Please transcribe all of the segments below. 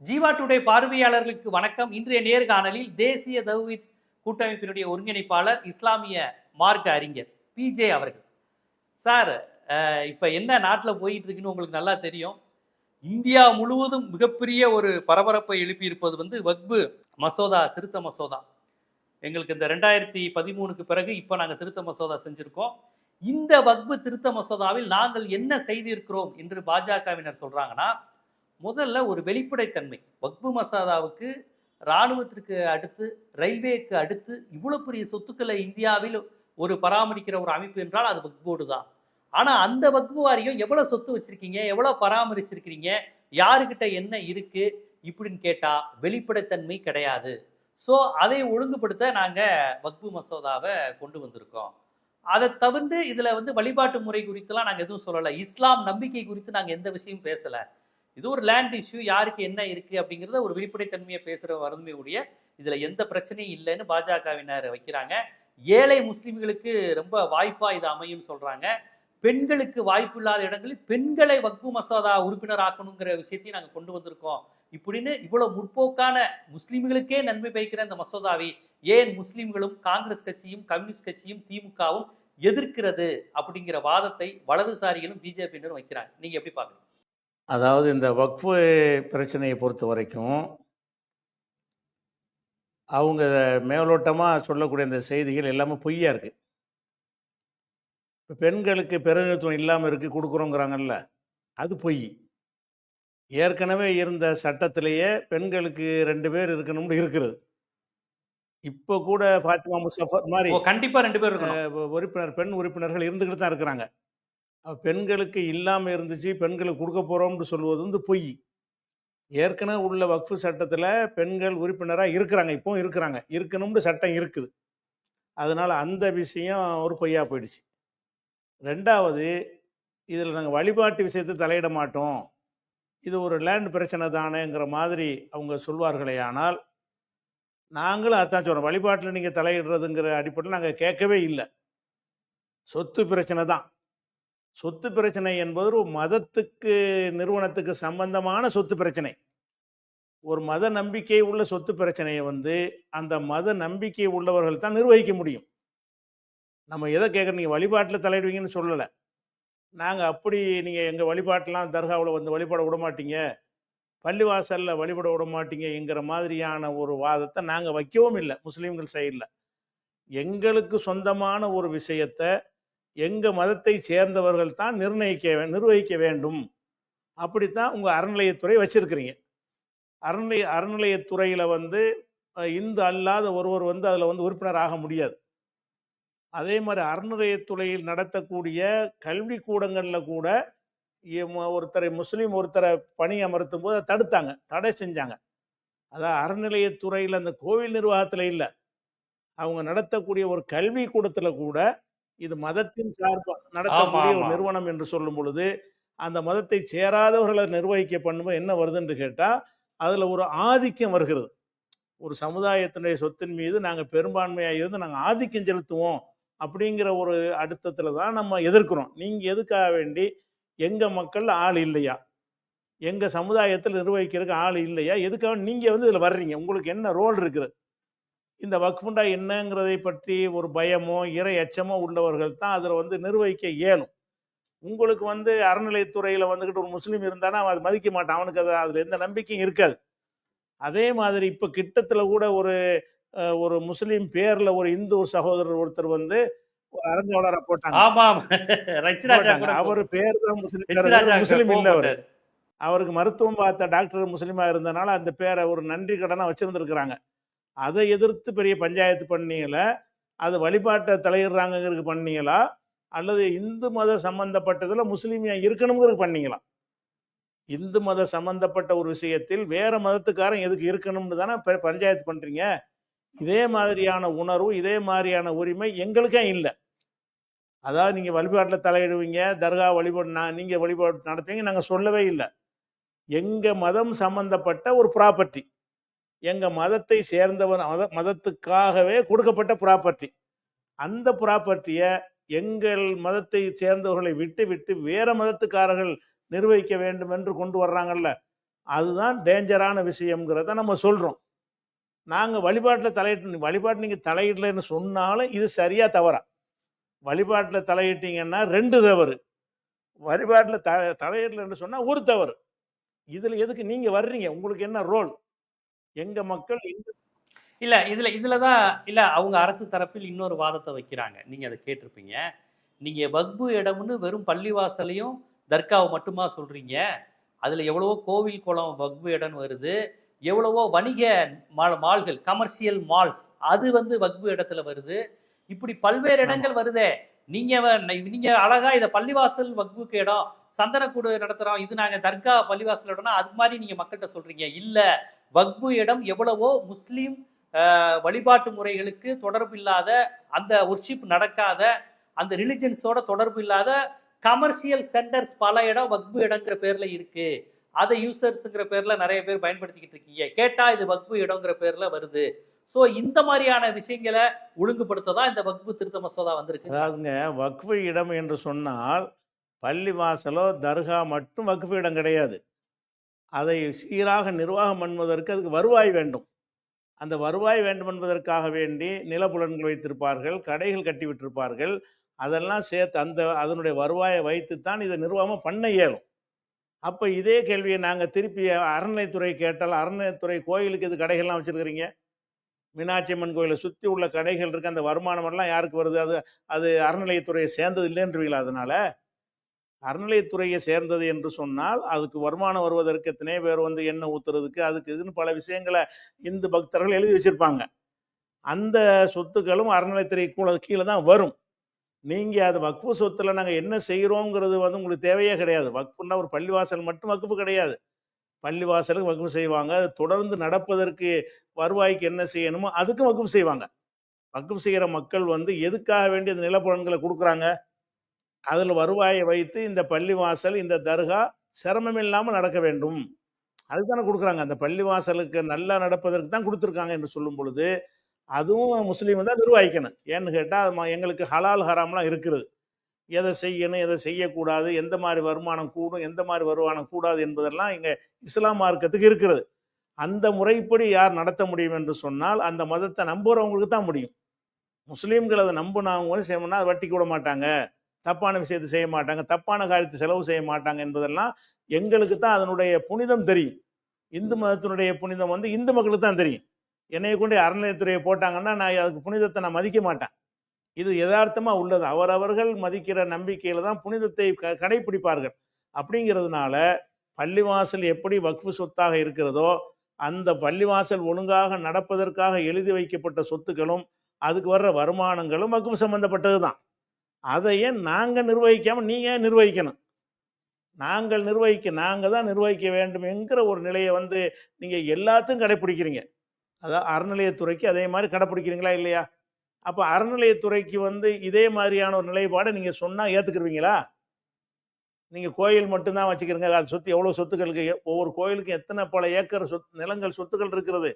Jeeva today பார்வையாளர்களுக்கு வணக்கம். இன்றைய நேர்காணலில் தேசிய தௌஹீத் கூட்டமைப்பினுடைய ஒருங்கிணைப்பாளர் இஸ்லாமிய மார்க்க அறிஞர் பிஜே அவர்கள். சார், இப்ப என்ன நாட்டில் போயிட்டு இருக்குன்னு உங்களுக்கு நல்லா தெரியும். இந்தியா முழுவதும் மிகப்பெரிய ஒரு பரபரப்பை எழுப்பி இருப்பது வக்பு மசோதா, திருத்த மசோதா. எங்களுக்கு இந்த 2013க்கு பிறகு இப்ப நாங்க திருத்த மசோதா செஞ்சிருக்கோம். இந்த வக்பு திருத்த மசோதாவில் நாங்கள் என்ன செய்திருக்கிறோம் என்று பாஜகவினர் சொல்றாங்கன்னா, முதல்ல ஒரு வெளிப்படைத்தன்மை. வக்பு மசோதாவுக்கு இராணுவத்திற்கு அடுத்து, ரயில்வேக்கு அடுத்து இவ்வளவு பெரிய சொத்துக்களை இந்தியாவில் ஒரு பராமரிக்கிற ஒரு அமைப்பு என்றால் அது வக்போர்டு தான். ஆனா அந்த வக்பு வாரியம் எவ்வளவு சொத்து வச்சிருக்கீங்க, எவ்வளவு பராமரிச்சிருக்கீங்க, யாருக்கிட்ட என்ன இருக்கு இப்படின்னு கேட்டா வெளிப்படைத்தன்மை கிடையாது. ஸோ அதை ஒழுங்குபடுத்த நாங்க வக்பு மசோதாவை கொண்டு வந்திருக்கோம். அதை தவிர்த்து இதுல வழிபாட்டு முறை குறித்துலாம் நாங்க எதுவும் சொல்லல. இஸ்லாம் நம்பிக்கை குறித்து நாங்க எந்த விஷயமும் பேசல. இது ஒரு லேண்ட் இஷ்யூ, யாருக்கு என்ன இருக்கு அப்படிங்கிறத ஒரு வெளிப்படைத்தன்மையை பேசுற வறுமை உடைய இதுல எந்த பிரச்சனையும் இல்லைன்னு பாஜகவினர் வைக்கிறாங்க. ஏழை முஸ்லிம்களுக்கு ரொம்ப வாய்ப்பா இது அமையும் சொல்றாங்க. பெண்களுக்கு வாய்ப்பு இல்லாத இடங்களில் பெண்களை வக்பு மசோதா உறுப்பினர் ஆக்கணுங்கிற விஷயத்தையும் நாங்க கொண்டு வந்திருக்கோம். இப்படின்னு இவ்வளவு முற்போக்கான முஸ்லிம்களுக்கே நன்மை பயக்கிற இந்த மசோதாவை ஏன் முஸ்லிம்களும் காங்கிரஸ் கட்சியும் கம்யூனிஸ்ட் கட்சியும் திமுகவும் எதிர்க்கிறது அப்படிங்கிற வாதத்தை வலதுசாரிகளும் பிஜேபியினரும் வைக்கிறாங்க. நீங்க எப்படி பாக்குறீங்க? அதாவது இந்த வக்ஃபு பிரச்சனையை பொறுத்த வரைக்கும் அவங்க மேலோட்டமாக சொல்லக்கூடிய இந்த செய்திகள் எல்லாமே பொய்யா இருக்குது. இப்போ பெண்களுக்கு பிரதிநிதித்துவம் இல்லாமல் இருக்குது கொடுக்குறோங்கிறாங்கல்ல, அது பொய். ஏற்கனவே இருந்த சட்டத்திலேயே பெண்களுக்கு 2 பேர் இருக்கணும்னு இருக்கிறது. இப்போ கூட ஃபாத்திமா முசஃபர் மாதிரி கண்டிப்பாக 2 பேர் இருக்கணும். பெண் உறுப்பினர்கள் இருந்துக்கிட்டு தான் இருக்கிறாங்க. பெண்களுக்கு இல்லாமல் இருந்துச்சு, பெண்களுக்கு கொடுக்க போகிறோம்னு சொல்வது பொய். ஏற்கனவே உள்ள வக்ஃபு சட்டத்தில் பெண்கள் உறுப்பினராக இருக்கிறாங்க, இப்போவும் இருக்கிறாங்க, இருக்கணும்னு சட்டம் இருக்குது. அதனால் அந்த விஷயம் ஒரு பொய்யா போயிடுச்சு. 2வது, இதில் நாங்கள் வழிபாட்டு விஷயத்தை தலையிட மாட்டோம், இது ஒரு லேண்ட் பிரச்சனை தானேங்கிற மாதிரி அவங்க சொல்வார்களே. ஆனால் நாங்களும் அதான் சொல்கிறோம், வழிபாட்டில் நீங்கள் தலையிடுறதுங்கிற அடிப்படையில் நாங்கள் கேட்கவே இல்லை. சொத்து பிரச்சனை தான். சொத்து பிரச்சனை என்பது ஒரு மதத்துக்கு நிறுவனத்துக்கு சம்பந்தமான சொத்து பிரச்சனை. ஒரு மத நம்பிக்கை உள்ள சொத்து பிரச்சனையை அந்த மத நம்பிக்கை உள்ளவர்கள் தான் நிர்வகிக்க முடியும். நம்ம எதை கேட்குறோம், நீங்கள் வழிபாட்டில் தலையிடுவீங்கன்னு சொல்லலை. நாங்கள் அப்படி நீங்கள் எங்கள் வழிபாட்டெலாம் தர்காவில் வழிபட விட மாட்டீங்க, பள்ளிவாசலில் வழிபட விட மாட்டீங்கிற மாதிரியான ஒரு வாதத்தை நாங்கள் வைக்கவும் இல்லை. முஸ்லீம்கள் சைடில் எங்களுக்கு சொந்தமான ஒரு விஷயத்தை எங்கள் மதத்தை சேர்ந்தவர்கள் தான் நிர்வகிக்க வேண்டும். அப்படித்தான் உங்கள் அறநிலையத்துறை வச்சிருக்கிறீங்க. அறநிலையத்துறையில் இந்து அல்லாத ஒருவர் அதில் உறுப்பினர் ஆக முடியாது. அதே மாதிரி அறநிலையத்துறையில் நடத்தக்கூடிய கல்விக்கூடங்களில் கூட ஒருத்தரை பணி அமர்த்தும் போது அதை தடை செஞ்சாங்க. அதான் அறநிலையத்துறையில் அந்த கோவில் நிர்வாகத்தில் இல்லை, அவங்க நடத்தக்கூடிய ஒரு கல்வி கூடத்தில் கூட இது மதத்தின் சார்பாக நடத்தக்கூடிய ஒரு நிறுவனம் என்று சொல்லும் பொழுது அந்த மதத்தை சேராதவர்களை நிர்வகிக்க பண்ணும்போது என்ன வருதுன்னு கேட்டால் அதில் ஒரு ஆதிக்கம் வருகிறது. ஒரு சமுதாயத்தினுடைய சொத்தின் மீது நாங்கள் பெரும்பான்மையாக இருந்து நாங்கள் ஆதிக்கம் செலுத்துவோம் அப்படிங்கிற ஒரு அர்த்தத்தில் தான் நம்ம எதிர்க்கிறோம். நீங்கள் எதுக்காக வேண்டி எங்கள் மக்கள் ஆள் இல்லையா, எங்கள் சமுதாயத்தில் நிர்வகிக்கிறதுக்கு ஆள் இல்லையா, எதுக்காக நீங்கள் இதில் வர்றீங்க, உங்களுக்கு என்ன ரோல் இருக்குது? இந்த வக்ஃபுண்டா என்னங்கிறதை பற்றி ஒரு பயமோ இறை அச்சமோ உள்ளவர்கள் தான் அதில் நிர்வகிக்க இயலும். உங்களுக்கு அறநிலையத்துறையில் ஒரு முஸ்லீம் இருந்தானா அது மதிக்க மாட்டான், அவனுக்கு அதில் எந்த நம்பிக்கையும் இருக்காது. அதே மாதிரி இப்போ கிட்டத்தில் கூட ஒரு முஸ்லீம் பேரில் ஒரு இந்து சகோதரர் ஒருத்தர் ஒரு அரங்காவலரை போட்டாங்க. அவர் பேர் தான் முஸ்லீம் இல்லை, அவருக்கு மருத்துவம் பார்த்த டாக்டர் முஸ்லீமாக இருந்தனால அந்த பேரை ஒரு நன்றி கடனாக வச்சிருந்துருக்கிறாங்க. அதை எதிர்த்து பெரிய பஞ்சாயத்து பண்ணீங்களா, அது வழிபாட்டை தலையிடுறாங்கிறதுக்கு பண்ணீங்களா, அல்லது இந்து மத சம்பந்தப்பட்டதில் முஸ்லீமியா இருக்கணுங்கிறதுக்கு பண்ணீங்களா? இந்து மத சம்பந்தப்பட்ட ஒரு விஷயத்தில் வேற மதத்துக்காரன் எதுக்கு இருக்கணும்னு தானே பஞ்சாயத்து பண்றீங்க. இதே மாதிரியான உணர்வு, இதே மாதிரியான உரிமை எங்களுக்கே இல்லை. அதாவது நீங்க வழிபாட்டில் தலையிடுவீங்க, தர்கா நீங்க வழிபாடு நடத்துவீங்க, நாங்கள் சொல்லவே இல்லை. எங்க மதம் சம்பந்தப்பட்ட ஒரு ப்ராப்பர்ட்டி, எங்கள் மதத்தை சேர்ந்தவன் மதத்துக்காகவே கொடுக்கப்பட்ட ப்ராப்பர்ட்டி, அந்த ப்ராப்பர்ட்டியை எங்கள் மதத்தை சேர்ந்தவர்களை விட்டு வேற மதத்துக்காரர்கள் நிர்வகிக்க வேண்டும் என்று கொண்டு வர்றாங்கல்ல, அதுதான் டேஞ்சரான விஷயம்ங்கிறத நம்ம சொல்றோம். நாங்க வழிபாட்டு நீங்க தலையிடலைன்னு சொன்னாலும் இது சரியா தவறா? வழிபாட்டுல தலையிட்டீங்கன்னா 2 தவறு. வழிபாட்டுல தலையிடலைன்னு சொன்னா 1 தவறு. இதுல எதுக்கு நீங்க வர்றீங்க? உங்களுக்கு என்ன ரோல்? எங்க மக்கள் இல்ல இதுலதான் இல்ல அவங்க அரசு தரப்பில் இன்னொரு வாதத்தை வைக்கிறாங்க. நீங்க அதை கேட்டிருப்பீங்க. நீங்க வக்பு இடம்னு வெறும் பள்ளிவாசலையும் தர்காவை மட்டுமா சொல்றீங்க? அதுல எவ்வளவோ கோவில் குளம் வக்பு இடம்னு வருது. எவ்வளவோ வணிக மால்கள், கமர்ஷியல் மால்ஸ் அது வந்து வக்பு இடத்துல வருது. இப்படி பல்வேறு இடங்கள் வருதே. நீங்க அழகா இதை பள்ளிவாசல் வக்புக்கு இடம், சந்தனக்கூடு நடத்துறோம், இது நாங்க தர்கா பள்ளிவாசல் இடம்னா அது மாதிரி நீங்க மக்கள்கிட்ட சொல்றீங்க. இல்ல, வக்பு இடம் எவ்வளவோ முஸ்லீம் வழிபாட்டு முறைகளுக்கு தொடர்பு இல்லாத, அந்த ஒர்ஷிப் நடக்காத, அந்த ரிலிஜன்ஸோட தொடர்பு இல்லாத கமர்ஷியல் சென்டர்ஸ் பல இடம் வக்பு இடங்கிற பேர்ல இருக்கு. அதை யூசர்ஸ்ங்கிற பேர்ல நிறைய பேர் பயன்படுத்திக்கிட்டு இருக்கீங்க. கேட்டா இது வக்பு இடங்கிற பேர்ல வருது. சோ இந்த மாதிரியான விஷயங்களை ஒழுங்குபடுத்ததான் இந்த வக்பு திருத்த மசோதா வந்திருக்கு. அதாவதுங்க, வக்ஃபு இடம் என்று சொன்னால் பள்ளிவாசலோ தர்கா மட்டும் வக்ஃபு இடம் கிடையாது. அதை சீராக நிர்வாகம் பண்ணுவதற்கு அதுக்கு வருவாய் வேண்டும். அந்த வருவாய் வேண்டும் என்பதற்காக வேண்டி நிலப்புலன்கள் வைத்திருப்பார்கள், கடைகள் கட்டி விட்டிருப்பார்கள். அதெல்லாம் சேர்த்து அதனுடைய வருவாயை வைத்துத்தான் இதை நிர்வாகம் பண்ண இயலும். அப்போ இதே கேள்வியை நாங்கள் திருப்பி அறநிலைத்துறை கேட்டால், அறநிலைத்துறை கோயிலுக்கு இது கடைகள்லாம் வச்சுருக்கிறீங்க? மீனாட்சி அம்மன் கோயிலை சுற்றி உள்ள கடைகள் இருக்குது, அந்த வருமானம் எல்லாம் யாருக்கு வருது? அது அறநிலையத்துறையை சேர்ந்தது இல்லைன்றீங்களா? அதனால அறநிலையத்துறையை சேர்ந்தது என்று சொன்னால் அதுக்கு வருமானம் வருவதற்கு எத்தனையோ பேர் வந்து எண்ணெய் ஊற்றுறதுக்கு அதுக்கு இதுன்னு பல விஷயங்களை இந்து பக்தர்கள் எழுதி வச்சிருப்பாங்க. அந்த சொத்துக்களும் அறநிலையத்துறை கீழே தான் வரும். நீங்கள் அது வக்ஃபு சொத்துல நாங்கள் என்ன செய்கிறோங்கிறது வந்து உங்களுக்கு தேவையே கிடையாது. வக்ஃபுன்னா ஒரு பள்ளிவாசல் மட்டும் வக்ஃபு கிடையாது. பள்ளிவாசலுக்கு வக்ஃபு செய்வாங்க. அது தொடர்ந்து நடப்பதற்கு வருவாய்க்கு என்ன செய்யணுமோ அதுக்கும் வக்ஃபு செய்வாங்க. வக்ஃபு செய்கிற மக்கள் வந்து எதுக்காக வேண்டி அந்த நிலப்புலன்களை கொடுக்குறாங்க? அதில் வருவாயை வைத்து இந்த பள்ளிவாசல், இந்த தர்கா சிரமம் இல்லாமல் நடக்க வேண்டும், அதுதானே கொடுக்குறாங்க. அந்த பள்ளிவாசலுக்கு நல்லா நடப்பதற்கு தான் கொடுத்துருக்காங்க என்று சொல்லும் பொழுது அதுவும் முஸ்லீம் தான் நிர்வகிக்கணும். ஏன்னு கேட்டால் எங்களுக்கு ஹலால் ஹராம்லாம் இருக்கிறது. எதை செய்யணும், எதை செய்யக்கூடாது, எந்த மாதிரி வருமானம் கூடும், எந்த மாதிரி வருமானம் கூடாது என்பதெல்லாம் இங்கே இஸ்லாம் மார்க்கத்துக்கு இருக்கிறது. அந்த முறைப்படி யார் நடத்த முடியும் என்று சொன்னால் அந்த மதத்தை நம்புகிறவங்களுக்கு தான் முடியும். முஸ்லீம்கள் அதை நம்புனவங்க செய்யணும்னா அது வட்டிக்கு விட மாட்டாங்க, தப்பான விஷயத்தை செய்ய மாட்டாங்க, தப்பான காரியத்தை செலவு செய்ய மாட்டாங்க என்பதெல்லாம் எங்களுக்கு தான் அதனுடைய புனிதம் தெரியும். இந்து மதத்தினுடைய புனிதம் வந்து இந்து மக்களுக்கு தான் தெரியும். என்னைய கொண்டு அறநிலையத்துறையை போட்டாங்கன்னா நான் அதுக்கு புனிதத்தை நான் மதிக்க மாட்டேன். இது யதார்த்தமாக உள்ளது. அவரவர்கள் மதிக்கிற நம்பிக்கையில் தான் புனிதத்தை கடைபிடிப்பார்கள். அப்படிங்கிறதுனால பள்ளிவாசல் எப்படி வக்ஃபு சொத்தாக இருக்கிறதோ அந்த பள்ளிவாசல் ஒழுங்காக நடப்பதற்காக எழுதி வைக்கப்பட்ட சொத்துக்களும் அதுக்கு வர்ற வருமானங்களும் வக்ஃபு சம்பந்தப்பட்டது தான். அதை ஏன் நாங்கள் நிர்வகிக்காமல் நீங்கள் நிர்வகிக்கணும்? நாங்கள் தான் நிர்வகிக்க வேண்டும் என்கிற ஒரு நிலையை வந்து நீங்கள் எல்லாத்தையும் கடைப்பிடிக்கிறீங்க. அதான் அறநிலையத்துறைக்கு அதே மாதிரி கடைப்பிடிக்கிறீங்களா இல்லையா? அப்போ அறநிலையத்துறைக்கு வந்து இதே மாதிரியான ஒரு நிலைப்பாடை நீங்கள் சொன்னால் ஏற்றுக்குருவீங்களா? நீங்கள் கோயில் மட்டும்தான் வச்சுக்கிறீங்க, அது சொத்து எவ்வளோ சொத்துக்களுக்கு, ஒவ்வொரு கோயிலுக்கும் எத்தனை பல ஏக்கர் நிலங்கள் சொத்துக்கள் இருக்கிறது,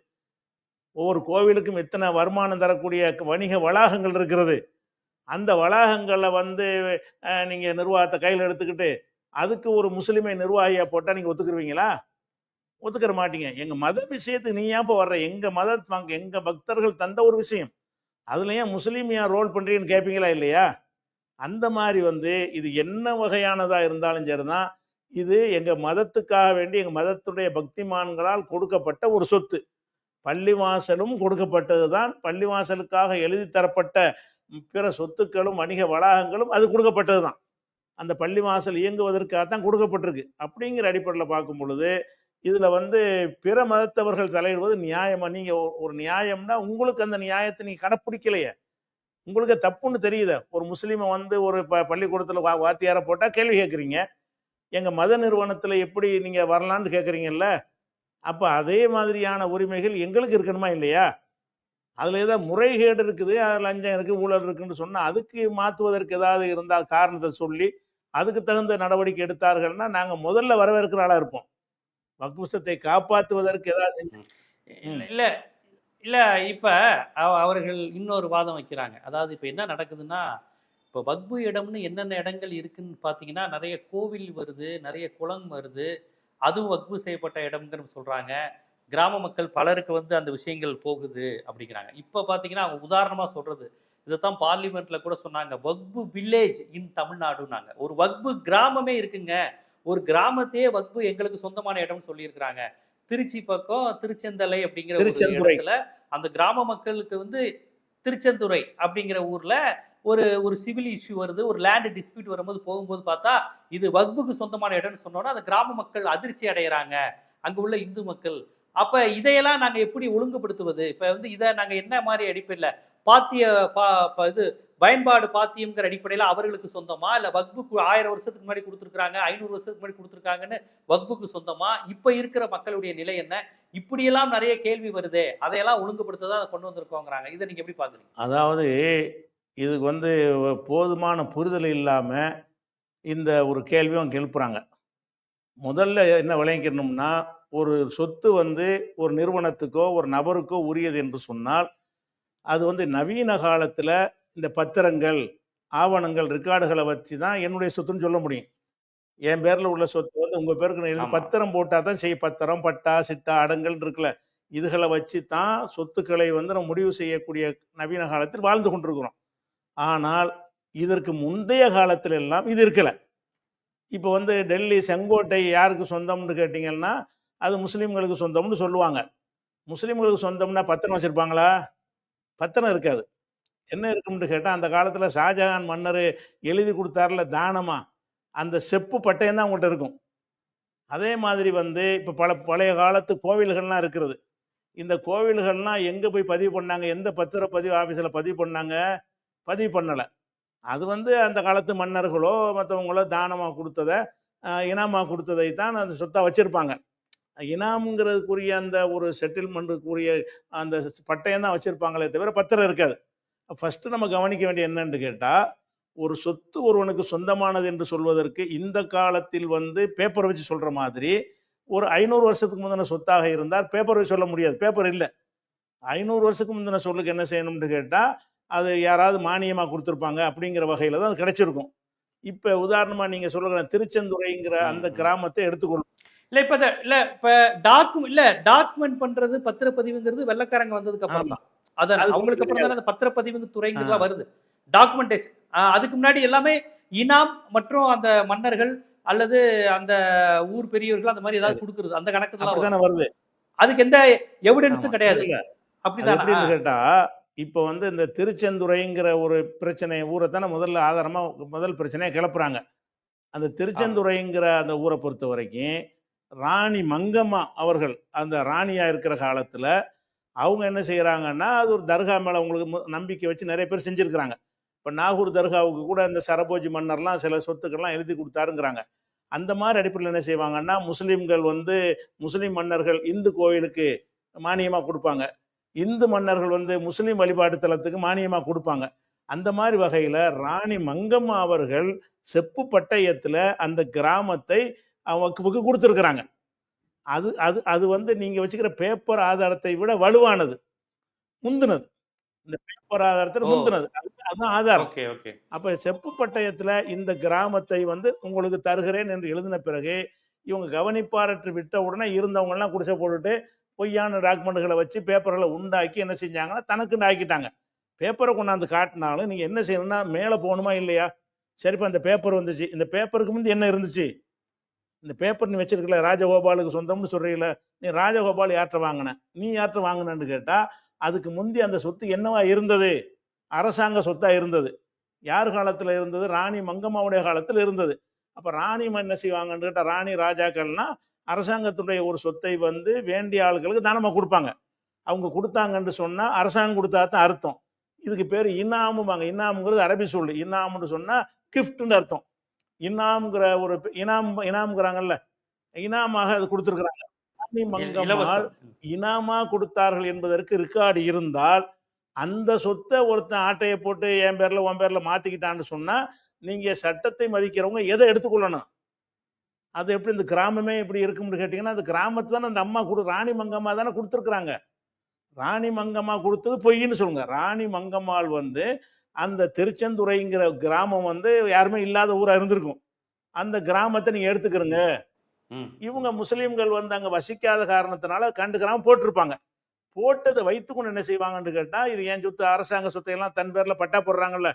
ஒவ்வொரு கோவிலுக்கும் எத்தனை வருமானம் தரக்கூடிய வணிக வளாகங்கள் இருக்கிறது. அந்த வளாகங்களை வந்து நீங்கள் நிர்வாகத்தை கையில் எடுத்துக்கிட்டு அதுக்கு ஒரு முஸ்லீமை நிர்வாகியாக போட்டால் நீங்கள் ஒத்துக்குருவீங்களா? ஒத்துக்கிற மாட்டீங்க. எங்கள் மத விஷயத்துக்கு நீ ஏன் வர்ற? எங்கள் பக்தர்கள் தந்த ஒரு விஷயம், அதில் ஏன் முஸ்லீம் ஏன் ரோல் பண்ணுறீங்கன்னு கேட்பீங்களா இல்லையா? அந்த மாதிரி வந்து இது என்ன வகையானதாக இருந்தாலும் சரிதான், இது எங்கள் மதத்துக்காக வேண்டி எங்கள் மதத்துடைய பக்திமான்களால் கொடுக்கப்பட்ட ஒரு சொத்து. பள்ளிவாசலும் கொடுக்கப்பட்டது தான். பள்ளிவாசலுக்காக எழுதி தரப்பட்ட பிற சொத்துக்களும் வணிக வளாகங்களும் அது கொடுக்கப்பட்டது தான். அந்த பள்ளிவாசல் இயங்குவதற்காக தான் கொடுக்கப்பட்டிருக்கு. அப்படிங்கிற அடிப்படையில் பார்க்கும் பொழுது இதில் வந்து பிற மதத்தவர்கள் தலையிடுவது நியாயமா? நீங்கள் ஒரு நியாயம்னா உங்களுக்கு அந்த நியாயத்தை நீங்கள் கடைப்பிடிக்கலையே, உங்களுக்கு தப்புன்னு தெரியுது. ஒரு முஸ்லீமை வந்து ஒரு பள்ளிக்கூடத்தில் வாத்தியாரை போட்டால் கேள்வி கேட்குறீங்க, எங்கள் மத நிறுவனத்தில் எப்படி நீங்கள் வரலான்னு கேட்குறீங்கல்ல? அப்போ அதே மாதிரியான உரிமைகள் எங்களுக்கு இருக்கணுமா இல்லையா? அதில் ஏதாவது முறைகேடு இருக்குது, லஞ்சம் இருக்குது, ஊழல் இருக்குன்னு சொன்னால் அதுக்கு மாற்றுவதற்கு ஏதாவது இருந்தால் காரணத்தை சொல்லி அதுக்கு தகுந்த நடவடிக்கை எடுத்தார்கள்னா நாங்கள் முதல்ல வரவேற்கிற ஆளாக இருப்போம். வக்ஃபுசத்தை காப்பாற்றுவதற்கு ஏதாவது இல்ல இல்ல இப்ப அவர்கள் இன்னொரு வாதம் வைக்கிறாங்க. அதாவது இப்ப என்ன நடக்குதுன்னா, இப்ப வக்ஃபு இடம்னு என்னென்ன இடங்கள் இருக்குன்னு பாத்தீங்கன்னா நிறைய கோவில் வருது, நிறைய குளம் வருது. அதுவும் வக்ஃபு செய்யப்பட்ட இடம்ங்கிற சொல்றாங்க. கிராம மக்கள் பலருக்கு வந்து அந்த விஷயங்கள் போகுது அப்படிங்கிறாங்க. இப்ப பாத்தீங்கன்னா அவங்க உதாரணமா சொல்றது இதைத்தான் பார்லிமெண்ட்ல கூட சொன்னாங்க. வக்ஃபு வில்லேஜ் இன் தமிழ்நாடுனாங்க. ஒரு வக்ஃபு கிராமமே இருக்குங்க. ஒரு கிராமத்தையே வக்ஃபு எங்களுக்கு சொந்தமான இடம்னு சொல்லியிருக்கிறாங்க. திருச்சி பக்கம் திருச்செந்தலை அப்படிங்கிற ஒரு திருச்செந்துறை இடத்துல அந்த கிராம மக்களுக்கு வந்து திருச்செந்துறை அப்படிங்கிற ஊர்ல ஒரு ஒரு சிவில் இஷ்யூ வருது, ஒரு லேண்ட் டிஸ்பியூட் வரும்போது போகும்போது பார்த்தா இது வக்ஃபுக்கு சொந்தமான இடம்னு சொன்னோன்னா அந்த கிராம மக்கள் அதிர்ச்சி அடைகிறாங்க, அங்க உள்ள இந்து மக்கள். அப்ப இதையெல்லாம் நாங்க எப்படி ஒழுங்குபடுத்துவது? இப்ப வந்து இதை நாங்க என்ன மாதிரி அடிப்படையில பாத்திய இது பயன்பாடு பாத்தியம்ங்கிற அடிப்படையில அவர்களுக்கு சொந்தமா, இல்ல வக்ஃபுக்கு 1000 வருஷத்துக்கு முன்னாடி கொடுத்துருக்காங்க, 500 வருஷத்துக்கு முன்னாடி கொடுத்துருக்காங்கன்னு வக்ஃபுக்கு சொந்தமா? இப்ப இருக்கிற மக்களுடைய நிலை என்ன? இப்படியெல்லாம் நிறைய கேள்வி வருதே, அதையெல்லாம் ஒழுங்குபடுத்ததான் அதை கொண்டு வந்திருக்கோங்கிறாங்க. இதை நீங்க எப்படி பாக்குறீங்க? அதாவது இதுக்கு வந்து போதுமான புரிதல் இல்லாம இந்த ஒரு கேள்வியும் அவங்க எழுப்புறாங்க. முதல்ல என்ன விளங்கிக்கணும்னா, ஒரு சொத்து வந்து ஒரு நிறுவனத்துக்கோ ஒரு நபருக்கோ உரியது என்று சொன்னால், அது வந்து நவீன காலத்துல இந்த பத்திரங்கள், ஆவணங்கள், ரெக்கார்டுகளை வச்சு தான் என்னுடைய சொத்துன்னு சொல்ல முடியும். என் பேர்ல உள்ள சொத்து வந்து உங்க பேருக்கு எழுதி ஆமா. பத்திரம் போட்டா தான் பத்திரம், பட்டா, சிட்டா, அடங்கல் இருக்குல்ல. இதுகளை வச்சு தான் சொத்துக்களை வந்து நம்ம முடிவு செய்யக்கூடிய நவீன காலத்தில் வாழ்ந்து கொண்டிருக்கிறோம். ஆனால் இதற்கு முந்தைய காலத்துல எல்லாம் இது இருக்கல. இப்போ வந்து டெல்லி செங்கோட்டை யாருக்கு சொந்தம்னு கேட்டீங்கன்னா, அது முஸ்லீம்களுக்கு சொந்தம்னு சொல்லுவாங்க. முஸ்லீம்களுக்கு சொந்தம்னா பத்திரம் வச்சிருப்பாங்களா? பத்திரம் இருக்காது. என்ன இருக்கும்னு கேட்டா, அந்த காலத்துல ஷாஜகான் மன்னர் எழுதி கொடுத்தார்ல தானமா, அந்த செப்பு பட்டயம் தான் அவங்கள்ட்ட இருக்கும். அதே மாதிரி வந்து இப்போ பழைய காலத்து கோவில்கள்லாம் இருக்கிறது. இந்த கோவில்கள்லாம் எங்க போய் பதிவு பண்ணாங்க? எந்த பத்திரப்பதிவு ஆபீஸ்ல பதிவு பண்ணாங்க? பதிவு பண்ணல. அது வந்து அந்த காலத்து மன்னர்களோ மற்றவங்களோ தானமா கொடுத்ததை, இனாமா கொடுத்ததை தான் அந்த சொத்தா வச்சிருப்பாங்க. இனாமுங்கிறதுக்குரிய அந்த ஒரு செட்டில்மெண்ட்டுக்குரிய அந்த பட்டயம் தான் வச்சிருப்பாங்களே தவிர பத்திரம் இருக்காது. ஃபர்ஸ்ட் நம்ம கவனிக்க வேண்டிய என்னன்னு கேட்டா, ஒரு சொத்து ஒருவனுக்கு சொந்தமானது என்று சொல்வதற்கு இந்த காலத்தில் வந்து பேப்பர் வச்சு சொல்ற மாதிரி, ஒரு 500 வருஷத்துக்கு முந்தின சொத்தாக இருந்தால் பேப்பர் வச்சு சொல்ல முடியாது. பேப்பர் இல்ல. 500 வருஷத்துக்கு முந்தின சொல்லுக்கு என்ன செய்யணும்னு கேட்டா, அது யாராவது மானியமா கொடுத்துருப்பாங்க அப்படிங்கிற வகையில தான் அது கிடைச்சிருக்கும். இப்ப உதாரணமா நீங்க சொல்லுகிற திருச்செந்துறைங்கிற அந்த கிராமத்தை எடுத்துக்கொள்ளும். இப்ப டாக்குமெண்ட் பண்றது பத்திரப்பதிவுங்கிறது வெள்ளக்காரங்க வந்ததுக்கு அப்புறம் தான். அதான் அது அவங்களுக்கு அப்புறம் கிடையாது. தானே அந்த பத்திரப்பதிவு துறைங்கிறதுலாம் வருது. டாக்குமெண்டேஷன். அதுக்கு முன்னாடி எல்லாமே இனாம் மற்றும் அந்த மன்னர்கள் அல்லது அந்த ஊர் பெரியவர்கள் அந்த மாதிரி ஏதாவது கொடுக்குறது அந்த கணக்குலாம் அப்படித்தானே வருது. அதுக்கு எந்த ஆமா. எவிடன்ஸும் கிடையாது. இல்ல. அது அப்படிதானா? எப்படின்னு கேட்டா, இப்ப வந்து இந்த திருச்செந்துறைங்கிற ஒரு பிரச்சனை ஊரை தானே முதல்ல ஆதாரமா முதல் பிரச்சனையை கிளப்புறாங்க. அந்த ஆமா. திருச்செந்துறைங்கிற அந்த ஊரை பொறுத்த வரைக்கும், ராணி மங்கம்மா அவர்கள் அந்த ராணியா இருக்கிற காலத்துல அவங்க என்ன செய்யறாங்கன்னா, அது ஒரு தர்கா மேல அவங்களுக்கு நம்பிக்கை வச்சு நிறைய பேர் செஞ்சிருக்கிறாங்க. இப்ப நாகூர் தர்காவுக்கு கூட இந்த சரபோஜி மன்னர்லாம் சில சொத்துக்கள்லாம் எழுதி கொடுத்தாருங்கிறாங்க. அந்த மாதிரி அடிப்படையில் என்ன செய்வாங்கன்னா, முஸ்லிம்கள் வந்து முஸ்லிம் மன்னர்கள் இந்து கோயிலுக்கு மானியமா கொடுப்பாங்க. இந்து மன்னர்கள் வந்து முஸ்லிம் வழிபாட்டு தலத்துக்கு மானியமா கொடுப்பாங்க. அந்த மாதிரி வகையில ராணி மங்கம்மா அவர்கள் செப்பு பட்டயத்துல அந்த கிராமத்தை வக்ஃபுக்கு கொடுத்துருக்குறாங்க. அது அது அது வந்து நீங்க வச்சுக்கிற பேப்பர் ஆதாரத்தை விட வலுவானது, முந்தினது. இந்த பேப்பர் ஆதாரத்துல ஓ! முந்தினது. அதுதான் ஆதாரம். Okay, okay. அப்ப செப்பு பட்டயத்துல இந்த கிராமத்தை வந்து உங்களுக்கு தருகிறேன் என்று எழுதின பிறகு, இவங்க கவனிப்பாரற்று விட்ட உடனே இருந்தவங்க எல்லாம் குடிசை போட்டுட்டு பொய்யான டாக்குமெண்ட்களை வச்சு பேப்பர்களை உண்டாக்கி என்ன செஞ்சாங்கன்னா தனக்குன்னு ஆக்கிட்டாங்க. பேப்பரை கொண்டாந்து காட்டினாலும் நீங்க என்ன செய்யணும்னா மேலே போகணுமா இல்லையா? சரிப்பா இந்த பேப்பர் வந்துச்சு. இந்த பேப்பருக்கு முந்தி என்ன இருந்துச்சு? இந்த பேப்பர் நீ வச்சிருக்கல ராஜகோபாலுக்கு சொந்தம்னு சொல்றீங்கள, நீ ராஜகோபால் யார்கிட்ட வாங்கின? நீ யார்கிட்ட வாங்கினன்னு கேட்டா, அதுக்கு முந்தி அந்த சொத்து என்னவா இருந்தது? அரசாங்க சொத்தா இருந்தது. யார் காலத்துல இருந்தது? ராணி மங்கம்மாவுடைய காலத்தில் இருந்தது. அப்ப ராணி என்ன செய்வாங்கன்னு கேட்டா, ராணி ராஜாக்கள்னா அரசாங்கத்துடைய ஒரு சொத்தை வந்து வேண்டிய ஆளுகளுக்கு தானமா கொடுப்பாங்க. அவங்க கொடுத்தாங்கன்னு சொன்னா அரசாங்கம் கொடுத்தா தான் அர்த்தம். இதுக்கு பேர் இனாமுவாங்க. இனாமுங்கிறது அரபி சொல்லு. இனாம்னு சொன்னா கிஃப்ட்னு அர்த்தம். இனாம்ங்கிற ஒரு இனாம்ங்கிறாங்கல்ல, இனாமாக அது கொடுத்துருக்குறாங்க. ராணி மங்கம்மாள் இலவசம். இனாமா கொடுத்தார்கள் என்பதற்கு ரெக்கார்டு இருந்தால், அந்த சொத்தை ஒருத்தன் ஆட்டையை போட்டு என் பேர்ல உன் பேர்ல மாத்திக்கிட்டான்னு சொன்னா, நீங்க சட்டத்தை மதிக்கிறவங்க எதை எடுத்துக்கொள்ளணும்? அது எப்படி இந்த கிராமமே இப்படி இருக்கும்னு கேட்டீங்கன்னா, அந்த கிராமத்தை தானே அந்த அம்மா ராணி மங்கம்மா தானே கொடுத்துருக்குறாங்க. ராணி மங்கம்மா கொடுத்தது பொய்ன்னு சொல்லுங்க. ராணி மங்கம்மாள் வந்து அந்த திருச்செந்துறைங்கிற கிராமம் வந்து யாருமே இல்லாத ஊரா இருந்திருக்கும். அந்த கிராமத்தை நீங்க எடுத்துக்கிறங்க. ம். இவங்க முஸ்லீம்கள் வந்து அங்க வசிக்காத காரணத்தினால கண்டுக்கிறாம போட்டிருப்பாங்க. போட்டதை வைத்துக்கொண்டு என்ன செய்வாங்கன்னு கேட்டா, இது என் சொத்து, அரசாங்க சொத்தை எல்லாம் தன் பேர்ல பட்டா போடுறாங்கல்ல,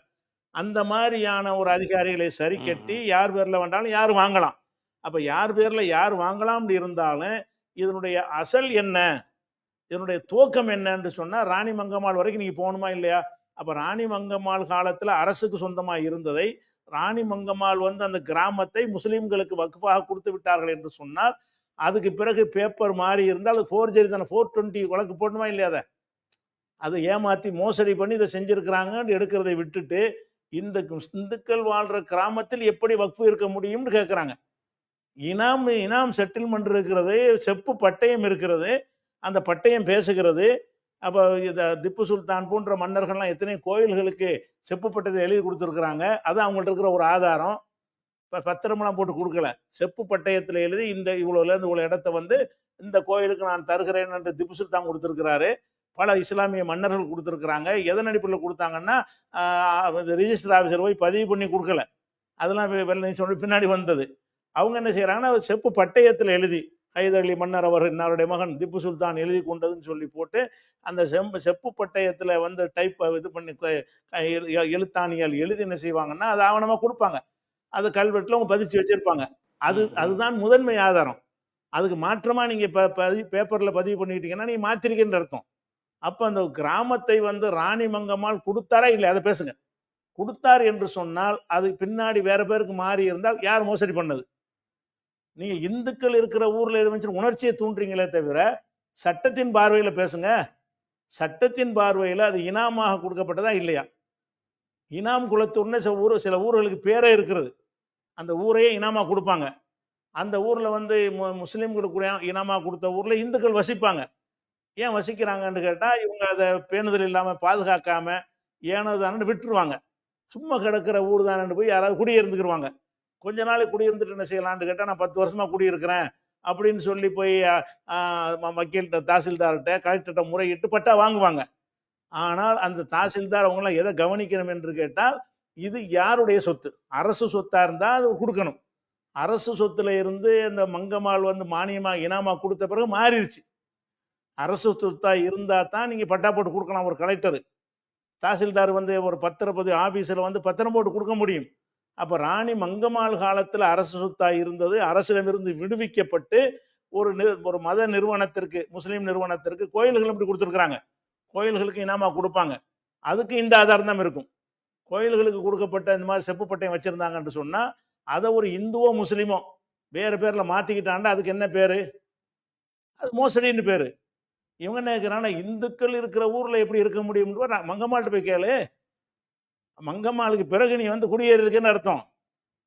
அந்த மாதிரியான ஒரு அதிகாரிகளை சரி ம். கட்டி யார் பேர்ல வேண்டாலும் யார் வாங்கலாம். அப்ப யார் பேர்ல யார் வாங்கலாம்னு இருந்தாலும் இதனுடைய அசல் என்ன, இதனுடைய துவக்கம் என்னன்னு சொன்னா ராணி மங்கம்மாள் வரைக்கும் நீங்க போகணுமா இல்லையா? அப்ப ராணி மங்கம்மாள் காலத்துல அரசுக்கு சொந்தமா இருந்ததை ராணி மங்கம்மாள் வந்து அந்த கிராமத்தை முஸ்லிம்களுக்கு வக்ஃபாக கொடுத்து விட்டார்கள் என்று சொன்னால், அதுக்கு பிறகு பேப்பர் மாறி இருந்தால் அது ஃபோர்ஜரி தானே. 420 வழக்கு போடணுமா இல்லையா? அதை ஏமாத்தி மோசடி பண்ணி இதை செஞ்சிருக்கிறாங்கன்னு எடுக்கிறதை விட்டுட்டு இந்த இந்துக்கள் வாழ்ற கிராமத்தில் எப்படி வக்ஃபு இருக்க முடியும்னு கேட்குறாங்க. இனாம் இனாம் செட்டில்மெண்ட் இருக்கிறது, செப்பு பட்டயம் இருக்கிறது, அந்த பட்டயம் பேசுகிறது. அப்போ இதை திப்பு சுல்தான் போன்ற மன்னர்கள்லாம் எத்தனை கோயில்களுக்கு செப்பு பட்டயத்தை எழுதி கொடுத்துருக்குறாங்க. அது அவங்கள்ட்ட இருக்கிற ஒரு ஆதாரம். இப்போ பத்திரமெல்லாம் போட்டு கொடுக்கல, செப்பு பட்டயத்தில் எழுதி இந்த இவ்வளோலேருந்து இவ்வளோ இடத்த வந்து இந்த கோயிலுக்கு நான் தருகிறேன் என்று திப்பு சுல்தான் கொடுத்துருக்கிறாரு. பல இஸ்லாமிய மன்னர்கள் கொடுத்துருக்குறாங்க. எதன் அடிப்படையில் கொடுத்தாங்கன்னா ரிஜிஸ்டர் ஆஃபீஸர் போய் பதிவு பண்ணி கொடுக்கல. அதெல்லாம் வெள்ளை சொல்லி பின்னாடி வந்தது. அவங்க என்ன செய்கிறாங்கன்னா செப்பு பட்டயத்தில் எழுதி ஹைதர் அலி மன்னர் அவர் இன்னாருடைய மகன் திப்பு சுல்தான் எழுதி கொண்டதுன்னு சொல்லி போட்டு அந்த செப்பு பட்டயத்தில் வந்து டைப் இது பண்ணி எழுத்தாணியால் எழுதி என்ன செய்வாங்கன்னா அது ஆவணமாக கொடுப்பாங்க. அது கல்வெட்டில் அவங்க பதிச்சு வச்சிருப்பாங்க. அதுதான் முதன்மை ஆதாரம். அதுக்கு மாற்றமாக நீங்கள் இப்போ பேப்பரில் பதிவு பண்ணிக்கிட்டீங்கன்னா நீங்கள் மாத்திருக்கின்ற அர்த்தம். அப்போ அந்த கிராமத்தை வந்து ராணி மங்கம்மாள் கொடுத்தாரா இல்லை அதை பேசுங்க. கொடுத்தார் என்று சொன்னால் அது பின்னாடி வேற பேருக்கு மாறி இருந்தால் யார் மோசடி பண்ணது? நீங்க இந்துக்கள் இருக்கிற ஊர்ல எது உணர்ச்சியை தூண்டுறீங்களே தவிர சட்டத்தின் பார்வையில பேசுங்க. சட்டத்தின் பார்வையில அது இனாமாக கொடுக்கப்பட்டதா இல்லையா? இனாம் குலத்தூர்னு சில ஊர்களுக்கு பேரே இருக்கிறது. அந்த ஊரையே இனாமா கொடுப்பாங்க. அந்த ஊர்ல வந்து முஸ்லீம்களுக்கு இனாமா கொடுத்த ஊர்ல இந்துக்கள் வசிப்பாங்க. ஏன் வசிக்கிறாங்கன்னு கேட்டா இவங்க அதை பேணுதல் இல்லாம பாதுகாக்காம ஏனோதானு விட்டுருவாங்க. சும்மா கிடக்கிற ஊர் தானு போய் யாராவது குடியிருந்துக்கிருவாங்க. கொஞ்ச நாளைக்கு குடியிருந்துட்டு என்ன செய்யலான்னு கேட்டால் நான் 10 வருஷமா குடியிருக்கிறேன் அப்படின்னு சொல்லி போய் வக்கீல்கிட்ட, தாசில்தார்கிட்ட, கலெக்டர்கிட்ட முறையிட்டு பட்டா வாங்குவாங்க. ஆனால் அந்த தாசில்தார் அவங்களாம் எதை கவனிக்கணும் என்று கேட்டால் இது யாருடைய சொத்து? அரசு சொத்தா இருந்தா அது கொடுக்கணும். அரசு சொத்துல இருந்து இந்த மங்கம்மாள் வந்து மானியமா இனாமா கொடுத்த பிறகு மாறிடுச்சு. அரசு சொத்தா இருந்தா தான் நீங்க பட்டா போட்டு கொடுக்கலாம். ஒரு கலெக்டர், தாசில்தார் வந்து ஒரு பத்திரப்பதிவு ஆபீஸ்ல வந்து பத்திரம் போட்டு கொடுக்க முடியும். அப்ப ராணி மங்கம்மாள் காலத்துல அரசு சொத்தா இருந்தது அரசிடமிருந்து விடுவிக்கப்பட்டு ஒரு மத நிறுவனத்திற்கு, முஸ்லீம் நிறுவனத்திற்கு கோயில்கள் இப்படி கொடுத்துருக்குறாங்க. கோயில்களுக்கு இனாமா கொடுப்பாங்க. அதுக்கு இந்த ஆதாரம் தான் இருக்கும். கோயில்களுக்கு கொடுக்கப்பட்ட இந்த மாதிரி செப்பு பட்டயம் வச்சிருந்தாங்கன்னு சொன்னா அதை ஒரு இந்துவோ முஸ்லீமோ வேற பேர்ல மாத்திக்கிட்டாண்டா அதுக்கு என்ன பேரு? அது மோசடின்னு பேரு. இவங்க என்ன கேட்கிறாங்கன்னா இந்துக்கள் இருக்கிற ஊர்ல எப்படி இருக்க முடியும்? மங்கம்மாள்கிட்ட போய் கேளு. மங்கம்மாளுக்கு பிறகு நீ வந்து குடியேறிருக்குன்னு அர்த்தம்.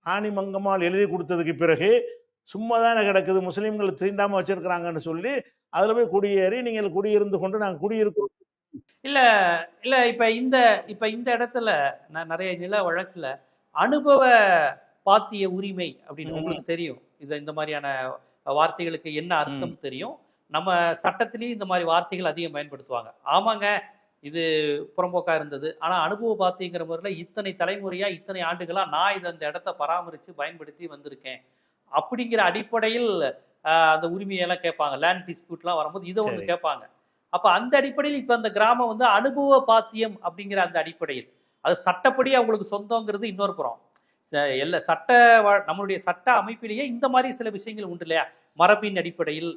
ராணி மங்கம்மாள் எழுதி கொடுத்ததுக்கு பிறகு சும்மா தானே கிடக்குது, முஸ்லீம்கள் தீண்டாம வச்சிருக்கிறாங்கன்னு சொல்லி அதுல போய் குடியேறி நீங்கள் குடியிருந்து கொண்டு நாங்கள் குடியிருக்கிறோம். இல்ல இல்ல இப்ப இந்த இடத்துல நான் நிறைய நில வழக்குல அனுபவ பாத்திய உரிமை அப்படின்னு உங்களுக்கு தெரியும். இந்த மாதிரியான வார்த்தைகளுக்கு என்ன அர்த்தம் தெரியும். நம்ம சட்டத்திலேயும் இந்த மாதிரி வார்த்தைகள் அதிகம் பயன்படுத்துவாங்க. ஆமாங்க, இது புறம்போக்கா இருந்தது. ஆனா அனுபவ பாத்திங்கிற முறையில இத்தனை தலைமுறையா இத்தனை ஆண்டுகளா நான் இந்த இடத்த பராமரிச்சு பயன்படுத்தி வந்திருக்கேன் அப்படிங்கிற அடிப்படையில் அந்த உரிமையெல்லாம் கேட்பாங்க. லேண்ட் டிஸ்பியூட்லாம் வரும்போது இதை ஒன்று கேட்பாங்க. அப்ப அந்த அடிப்படையில் இப்ப அந்த கிராமம் வந்து அனுபவ பாத்தியம் அப்படிங்கிற அந்த அடிப்படையில் அது சட்டப்படி அவங்களுக்கு சொந்தங்கிறது இன்னொரு புறம். நம்மளுடைய சட்ட அமைப்பிலேயே இந்த மாதிரி சில விஷயங்கள் உண்டு இல்லையா? மரபின் அடிப்படையில்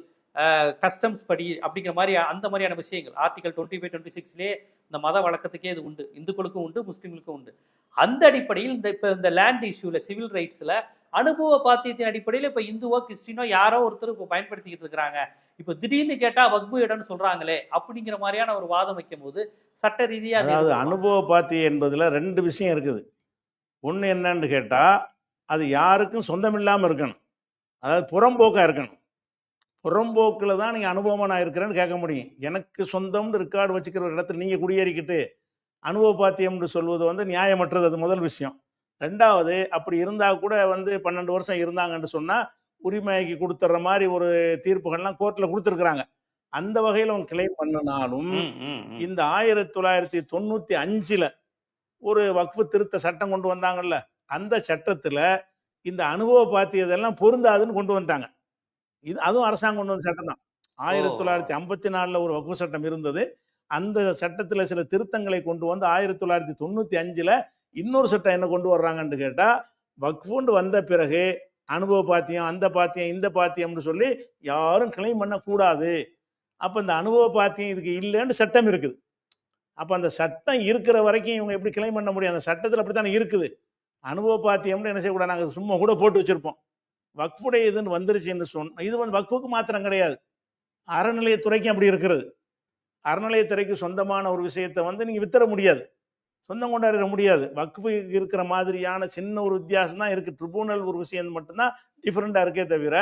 கஸ்டம்ஸ் படி அப்படிங்கிற மாதிரி அந்த மாதிரியான விஷயங்கள் ஆர்டிகல் 25, 26லே இந்த மத வழக்கத்துக்கே இது உண்டு. இந்துக்களுக்கும் உண்டு, முஸ்லிம்களுக்கும் உண்டு. அந்த அடிப்படையில் இந்த லேண்ட் இஷ்யூல சிவில் ரைட்ஸ்ல அனுபவ பாத்தியத்தின் அடிப்படையில் இப்ப இந்துவோ கிறிஸ்டினோ யாரோ ஒருத்தர் இப்ப பயன்படுத்திக்கிட்டு இருக்கிறாங்க. இப்ப திடீர்னு கேட்டா வக்பு இடம்னு சொல்றாங்களே அப்படிங்கிற மாதிரியான ஒரு வாதம் வைக்கும் போது சட்ட ரீதியா அனுபவ பாத்தியம் என்பதுல 2 விஷயம் இருக்குது. ஒண்ணு என்னன்னு கேட்டா அது யாருக்கும் சொந்தம் இல்லாம இருக்கணும். அதாவது புறம்போக்கா இருக்கணும். புறம்போக்கில் தான் நீங்கள் அனுபவமாக நான் இருக்கிறேன்னு கேட்க முடியும். எனக்கு சொந்தம்னு ரெக்கார்டு வச்சுக்கிற ஒரு இடத்துல நீங்கள் குடியேறிக்கிட்டு அனுபவ பாத்தியம்னு சொல்வது வந்து நியாயமற்றது. அது முதல் விஷயம். 2வது, அப்படி இருந்தால் கூட வந்து 12 வருஷம் இருந்தாங்கன்னு சொன்னால் உரிமைக்கு கொடுத்துட்ற மாதிரி ஒரு தீர்ப்புகள்லாம் கோர்ட்டில் கொடுத்துருக்குறாங்க. அந்த வகையில் அவங்க கிளைம் பண்ணினாலும் இந்த 1995ல் ஒரு வக்ஃபு திருத்த சட்டம் கொண்டு வந்தாங்கல்ல, அந்த சட்டத்தில் இந்த அனுபவ பாத்தியதெல்லாம் பொருந்தாதுன்னு கொண்டு வந்துட்டாங்க. அதுவும் அரசாங்கம் கொண்டு வந்த சட்டம் தான். 1954ல் ஒரு வக்ஃபு சட்டம் இருந்தது. அந்த சட்டத்துல சில திருத்தங்களை கொண்டு வந்து 1995ல் இன்னொரு சட்டம் என்ன கொண்டு வர்றாங்கன்னு கேட்டா, வக்ஃபுன்னு வந்த பிறகு அனுபவ பாத்தியம், அந்த பாத்தியம், இந்த பாத்தியம்னு சொல்லி யாரும் கிளைம் பண்ணக்கூடாது. அப்ப இந்த அனுபவ பாத்தியம் இதுக்கு இல்லைன்னு சட்டம் இருக்குது. அப்ப அந்த சட்டம் இருக்கிற வரைக்கும் இவங்க எப்படி கிளைம் பண்ண முடியும்? அந்த சட்டத்தில் அப்படித்தானே இருக்குது. அனுபவ பாத்தியம்னு என்ன செய்யக்கூடாது, நாங்கள் சும்மா கூட போட்டு வச்சிருப்போம். வக்ஃபுடைய இதுன்னு வந்துருச்சுன்னு சொன்ன இது வந்து வக்ஃபுக்கு மாத்திரம் கிடையாது, அறநிலையத்துறைக்கும் அப்படி இருக்கிறது. அறநிலையத்துறைக்கு சொந்தமான ஒரு விஷயத்தை வந்து நீங்க வித்தர முடியாது, சொந்தம் கொண்டாட முடியாது. வக்ஃபு இருக்கிற மாதிரியான சின்ன ஒரு வித்தியாசம் தான் இருக்கு. ட்ரிபுனல் ஒரு விஷயம் மட்டும்தான் டிஃப்ரெண்டா இருக்கே தவிர,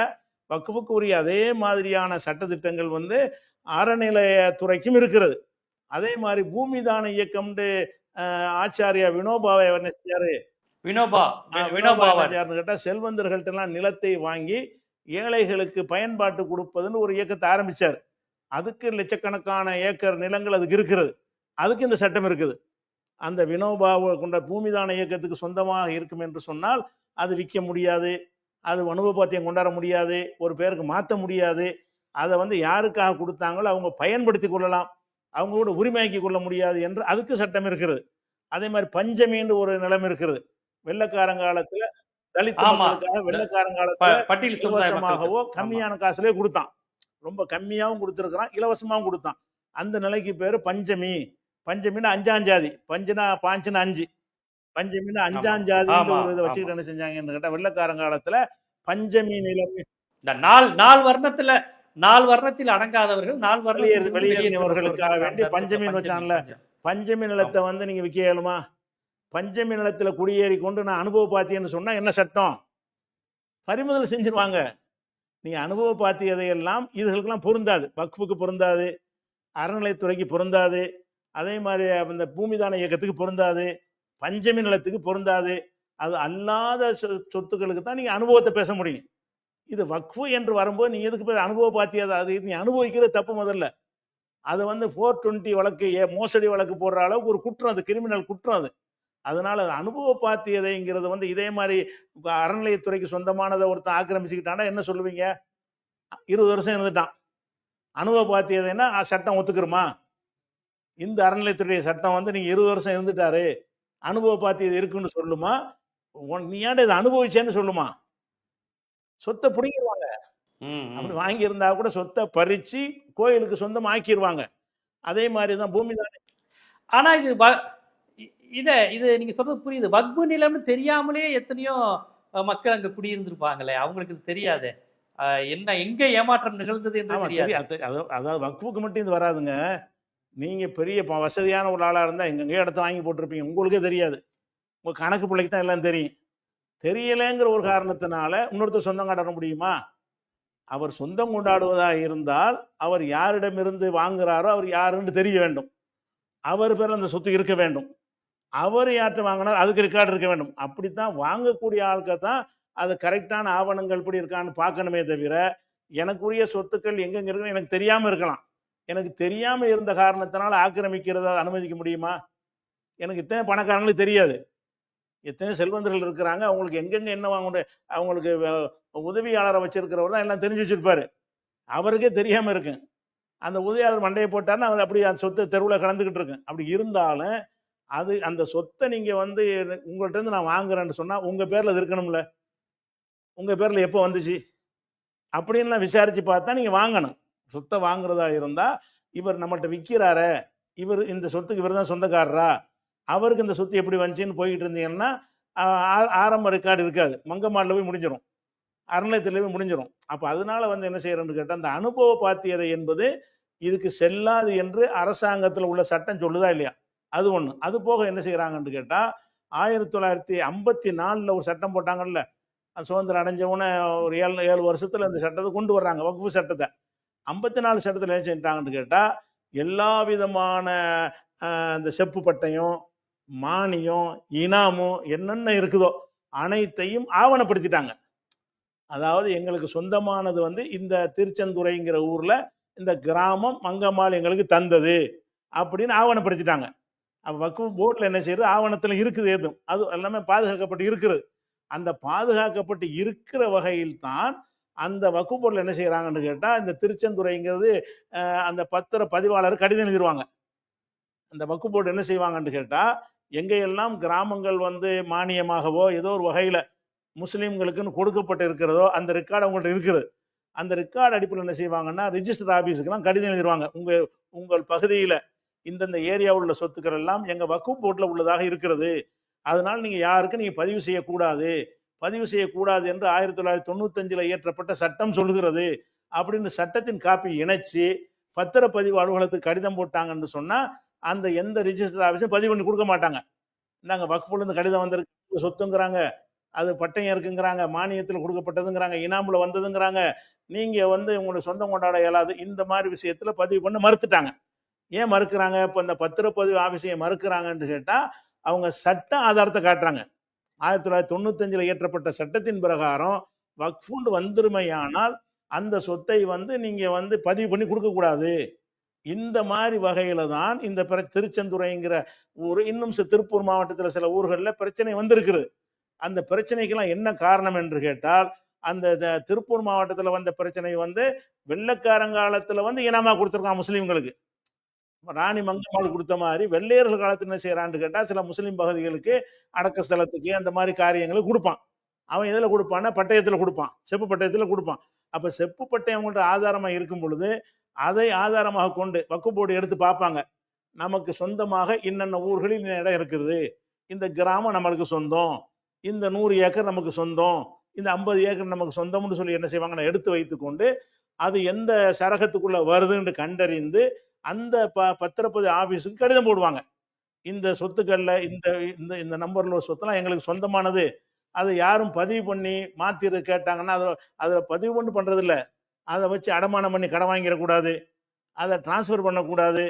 வக்ஃபுக்கு உரிய அதே மாதிரியான சட்டத்திட்டங்கள் வந்து அறநிலையத்துறைக்கும் இருக்கிறது. அதே மாதிரி பூமிதான இயக்கம்னு ஆச்சாரியா வினோபாவை என்ன செஞ்சாரு, வினோபாவார்னு கேட்டா செல்வந்தர்கள்ட்ட எல்லாம் நிலத்தை வாங்கி ஏழைகளுக்கு பயன்பாட்டு கொடுப்பதுன்னு ஒரு இயக்கத்தை ஆரம்பிச்சார். அதுக்கு லட்சக்கணக்கான ஏக்கர் நிலங்கள் அதுக்கு இருக்கிறது. அதுக்கு இந்த சட்டம் இருக்குது. அந்த வினோபாவை கொண்ட பூமிதான இயக்கத்துக்கு சொந்தமாக இருக்கும் என்று சொன்னால் அது விற்க முடியாது, அது அனுபவபாத்தியம் கொண்டாட முடியாது, ஒரு பேருக்கு மாற்ற முடியாது. அதை வந்து யாருக்காக கொடுத்தாங்களோ அவங்க பயன்படுத்தி கொள்ளலாம், அவங்களோட உரிமையாக்கி கொள்ள முடியாது என்று அதுக்கு சட்டம் இருக்கிறது. அதே மாதிரி பஞ்சமின்னு ஒரு நிலம் இருக்கிறது. வெள்ளக்காரங்காலத்துல தலித் மக்களுக்காக வெள்ளக்காரங்காலத்துல இலவசமாகவோ கம்மியான காசுலயே கொடுத்தான். ரொம்ப கம்மியாவும் கொடுத்துருக்கிறான், இலவசமாகவும் கொடுத்தான். அந்த நிலைக்கு பேரு பஞ்சமி. பஞ்சமின்னா அஞ்சாம் ஜாதி, பஞ்சுனா பாஞ்சுனா 5, பஞ்சமின்னா அஞ்சாம் ஜாதி ஒரு இதை வச்சுக்கிட்டு என்ன செஞ்சாங்கன்னு கேட்டா, வெள்ளக்காரங்காலத்துல பஞ்சமி நிலம், இந்த நாலு வர்ணத்தில் அடங்காதவர்கள் வெளியேறியவர்களுக்காக வேண்டி பஞ்சமின்னு வச்சான்ல. பஞ்சமி நிலத்தை வந்து நீங்க விற்க இயலுமா? பஞ்சமி நிலத்துல குடியேறி கொண்டு நான் அனுபவ பாத்தியன்னு சொன்னா என்ன சட்டம்? பறிமுதல் செஞ்சிருவாங்க. நீங்க அனுபவ பாத்தியதையெல்லாம் இதுகளுக்கெல்லாம் பொருந்தாது. வக்ஃபுக்கு பொருந்தாது, அறநிலையத்துறைக்கு பொருந்தாது, அதே மாதிரி இந்த பூமிதான இயக்கத்துக்கு பொருந்தாது, பஞ்சமி நிலத்துக்கு பொருந்தாது. அது அல்லாத சொத்துக்களுக்கு தான் நீங்க அனுபவத்தை பேச முடியும். இது வக்ஃபு என்று வரும்போது நீங்க எதுக்கு பேர் அனுபவ பாத்தியதை? அது நீ அனுபவிக்கிறது தப்பு முதல்ல. அது வந்து 420 வழக்கு, மோசடி வழக்கு போடுற அளவுக்கு ஒரு குற்றம், அது கிரிமினல் குற்றம் அது. அதனால அது அனுபவ பாத்தியதைங்கிறது வந்து இதே மாதிரி அறநிலையத்துறைக்கு சொந்தமானதை ஒருத்தன் ஆக்கிரமிச்சுக்கிட்டான்னா என்ன சொல்லுவீங்க? 20 வருஷம் இருந்துட்டான், அனுபவ பாத்தியதைன்னா சட்டம் ஒத்துக்கிறோமா? இந்த அறநிலையத்துறை சட்டம் வந்து நீங்க 20 வருஷம் இருந்துட்டாரு, அனுபவ பாத்தியது இருக்குன்னு சொல்லுமா? நீ ஏன்டா இதை அனுபவிச்சேன்னு சொல்லுமா? சொத்தை பிடிங்கிடுவாங்க. அப்படி வாங்கி இருந்தா கூட சொத்தை பறிச்சு கோயிலுக்கு சொந்தம் ஆக்கிடுவாங்க. அதே மாதிரிதான் பூமி தானே. ஆனா இது நீங்க சொல்றது புரியுது. வக்ஃபு நிலம்னு தெரியாமலே எத்தனையோ மக்கள் அங்க குடியிருந்திருப்பாங்களே, அவங்களுக்கு இது தெரியாது. என்ன எங்க ஏமாற்றம் நிகழ்ந்தது என்று தெரியாது. அதாவது வக்ஃபுக்கு மட்டும் இது வராதுங்க. நீங்க பெரிய வசதியான ஒரு ஆளா இருந்தா எங்கெங்கயோ இடத்த வாங்கி போட்டிருப்பீங்க, உங்களுக்கே தெரியாது. உங்க கணக்கு பிள்ளைக்கு தான் எல்லாம் தெரியும். தெரியலைங்கிற ஒரு காரணத்தினால இன்னொருத்தர் சொந்தம் கொண்டாட முடியுமா? அவர் சொந்தம் கொண்டாடுவதாக இருந்தால் அவர் யாரிடமிருந்து வாங்குறாரோ அவர் யாருன்னு தெரிய வேண்டும், அவர் பேர் அந்த சொத்து இருக்க வேண்டும், அவர் யார்கிட்ட வாங்கினார் அதுக்கு ரெக்கார்டு இருக்க வேண்டும். அப்படித்தான் வாங்கக்கூடிய ஆட்கள் தான் அது கரெக்டான ஆவணங்கள் இப்படி இருக்கான்னு பார்க்கணுமே தவிர, எனக்குரிய சொத்துக்கள் எங்கெங்க இருக்குன்னு எனக்கு தெரியாம இருக்கலாம். எனக்கு தெரியாம இருந்த காரணத்தினால ஆக்கிரமிக்கிறத அனுமதிக்க முடியுமா? எனக்கு இத்தனை பணக்காரங்களுக்கு தெரியாது, எத்தனை செல்வந்தர்கள் இருக்கிறாங்க, அவங்களுக்கு எங்கெங்க என்ன வாங்க, அவங்களுக்கு உதவியாளரை வச்சிருக்கிறவர் தான் எல்லாம் தெரிஞ்சு வச்சிருப்பாரு, அவருக்கே தெரியாம இருக்கு. அந்த உதவியாளர் மண்டையை போட்டாருன்னா அவர் அப்படி அந்த சொத்தை தெருவில் கலந்துக்கிட்டு இருக்கு. அப்படி இருந்தாலும் அது அந்த சொத்தை நீங்க வந்து உங்கள்கிட்ட இருந்து நான் வாங்குறேன்னு சொன்னா உங்க பேர்ல அது இருக்கணும்ல. உங்க பேர்ல எப்போ வந்துச்சு அப்படின்னு விசாரிச்சு பார்த்தா நீங்க வாங்கணும். சொத்தை வாங்குறதா இருந்தா இவர் நம்மள்கிட்ட விற்கிறாரு, இவர் இந்த சொத்துக்கு இவர் தான் சொந்தக்காரரா, அவருக்கு இந்த சொத்து எப்படி வந்துச்சுன்னு போய்கிட்டு இருந்தீங்கன்னா ஆரம்ப ரெக்கார்டு இருக்காது, மங்கம்மாடில் போய் முடிஞ்சிடும், அறநிலையத்தில் போய் முடிஞ்சிடும். அப்போ அதனால வந்து என்ன செய்யறேன்னு கேட்டால், அந்த அனுபவ பாத்தியதை என்பது இதுக்கு செல்லாது என்று அரசாங்கத்தில் உள்ள சட்டம் சொல்லுதா இல்லையா? அது ஒன்று. அது போக என்ன செய்யறாங்கன்னு கேட்டால், 1954 ஒரு சட்டம் போட்டாங்கல்ல, சுதந்திரம் அடைஞ்சவுடனே ஒரு 7 வருஷத்துல அந்த சட்டத்தை கொண்டு வர்றாங்க, வக்ஃபு சட்டத்தை. 54 சட்டத்தில் என்ன செஞ்சாங்கன்னு கேட்டால், எல்லா விதமான இந்த செப்பு பட்டயம், மானியம், இனாமும் என்னென்ன இருக்குதோ அனைத்தையும் ஆவணப்படுத்திட்டாங்க. அதாவது எங்களுக்கு சொந்தமானது வந்து இந்த திருச்செந்துறைங்கிற ஊர்ல இந்த கிராமம் மங்கம்மாள் எங்களுக்கு தந்தது அப்படின்னு ஆவணப்படுத்திட்டாங்க. அப்போ வக்ஃபு போர்டில் என்ன செய்யுது, ஆவணத்தில் இருக்குது, எதுவும் அது எல்லாமே பாதுகாக்கப்பட்டு இருக்கிறது. அந்த பாதுகாக்கப்பட்டு இருக்கிற வகையில் தான் அந்த வக்ஃப் போர்டில் என்ன செய்கிறாங்கன்னு கேட்டால், இந்த திருச்செந்துறைங்கிறது அந்த பத்திர பதிவாளர் கடிதம் எழுதிருவாங்க. அந்த வக்ஃப் போர்டு என்ன செய்வாங்கன்னு கேட்டால், எங்கெல்லாம் கிராமங்கள் வந்து மானியமாகவோ ஏதோ ஒரு வகையில் முஸ்லீம்களுக்குன்னு கொடுக்கப்பட்டு இருக்கிறதோ அந்த ரெக்கார்டு அவங்கள்ட்ட இருக்குது. அந்த ரெக்கார்டு அடிப்படையில் என்ன செய்வாங்கன்னா, ரிஜிஸ்டர் ஆஃபீஸுக்கெல்லாம் கடிதம் எழுதிருவாங்க. உங்கள் பகுதியில் இந்தந்த ஏரியாவில் உள்ள சொத்துக்கள் எல்லாம் எங்கள் வக்ஃப் போர்டில் உள்ளதாக இருக்கிறது. அதனால் நீங்கள் யாருக்கும் நீங்கள் பதிவு செய்யக்கூடாது. பதிவு செய்யக்கூடாது என்று 1995 இயற்றப்பட்ட சட்டம் சொல்கிறது. அப்படின்னு சட்டத்தின் காப்பி இணைச்சி பத்திரப்பதிவு அலுவலகத்துக்கு கடிதம் போட்டாங்கன்னு சொன்னால், அந்த எந்த ரிஜிஸ்டர் ஆஃபீஸும் பதிவு பண்ணி கொடுக்க மாட்டாங்க. நாங்கள் வக்ஃப்லேருந்து கடிதம் வந்திருக்கு, சொத்துங்கிறாங்க, அது பட்டயம் இருக்குங்கிறாங்க, மானியத்தில் கொடுக்கப்பட்டதுங்கிறாங்க, இனாமில் வந்ததுங்கிறாங்க, நீங்கள் வந்து உங்களை சொந்தம் கொண்டாட இயலாது. இந்த மாதிரி விஷயத்தில் பதிவு பண்ண மறுத்துட்டாங்க. ஏன் மறுக்கிறாங்க? இப்போ இந்த பத்திரப்பதிவு ஆஃபீஸை மறுக்கிறாங்கன்னு கேட்டால், அவங்க சட்ட ஆதாரத்தை காட்டுறாங்க. 1995 இயற்றப்பட்ட சட்டத்தின் பிரகாரம் வக்ஃபுண்டு வந்துருமையானால் அந்த சொத்தை வந்து நீங்கள் வந்து பதிவு பண்ணி கொடுக்கக்கூடாது. இந்த மாதிரி வகையில் தான் இந்த திருச்செந்துறைங்கிற ஊர், இன்னும் திருப்பூர் மாவட்டத்தில் சில ஊர்களில் பிரச்சனை வந்திருக்குது. அந்த பிரச்சனைக்கெல்லாம் என்ன காரணம் என்று கேட்டால், அந்த திருப்பூர் மாவட்டத்தில் வந்த பிரச்சனை வந்து வெள்ளைக்காரங்காலத்தில் வந்து இனாமா கொடுத்துருக்கான் முஸ்லீம்களுக்கு. ராணி மங்கம்மாள் கொடுத்த மாதிரி வெள்ளையர்கள் காலத்தில் என்ன செய்யறான்னு கேட்டால், சில முஸ்லீம் பகுதிகளுக்கு அடக்க ஸ்தலத்துக்கு அந்த மாதிரி காரியங்களுக்கு கொடுப்பான். அவன் எதில் கொடுப்பான்னா பட்டயத்தில் கொடுப்பான், செப்பு பட்டயத்தில் கொடுப்பான். அப்போ செப்பு பட்டயம் அவங்கள்ட்ட ஆதாரமாக இருக்கும் பொழுது அதை ஆதாரமாக கொண்டு வக்ஃப் போர்டு எடுத்து பார்ப்பாங்க. நமக்கு சொந்தமாக இன்னென்ன ஊர்களில் இந்த இடம் இருக்குது, இந்த கிராமம் நம்மளுக்கு சொந்தம், இந்த 100 ஏக்கர் நமக்கு சொந்தம், இந்த 50 ஏக்கர் நமக்கு சொந்தம்னு சொல்லி என்ன செய்வாங்கன்னா எடுத்து வைத்துக்கொண்டு அது எந்த சரகத்துக்குள்ள வருதுன்னு கண்டறிந்து அந்த பத்திரப்பதிவு ஆஃபீஸுக்கு கடிதம் போடுவாங்க. இந்த சொத்துக்களில் இந்த இந்த இந்த நம்பரில் ஒரு சொத்துலாம் எங்களுக்கு சொந்தமானது, அதை யாரும் பதிவு பண்ணி மாற்றி கேட்டாங்கன்னா அதில் பதிவு பண்ணி பண்ணுறதில்ல, அதை வச்சு அடமானம் பண்ணி கடன் வாங்கிடக்கூடாது, அதை டிரான்ஸ்ஃபர் பண்ணக்கூடாது,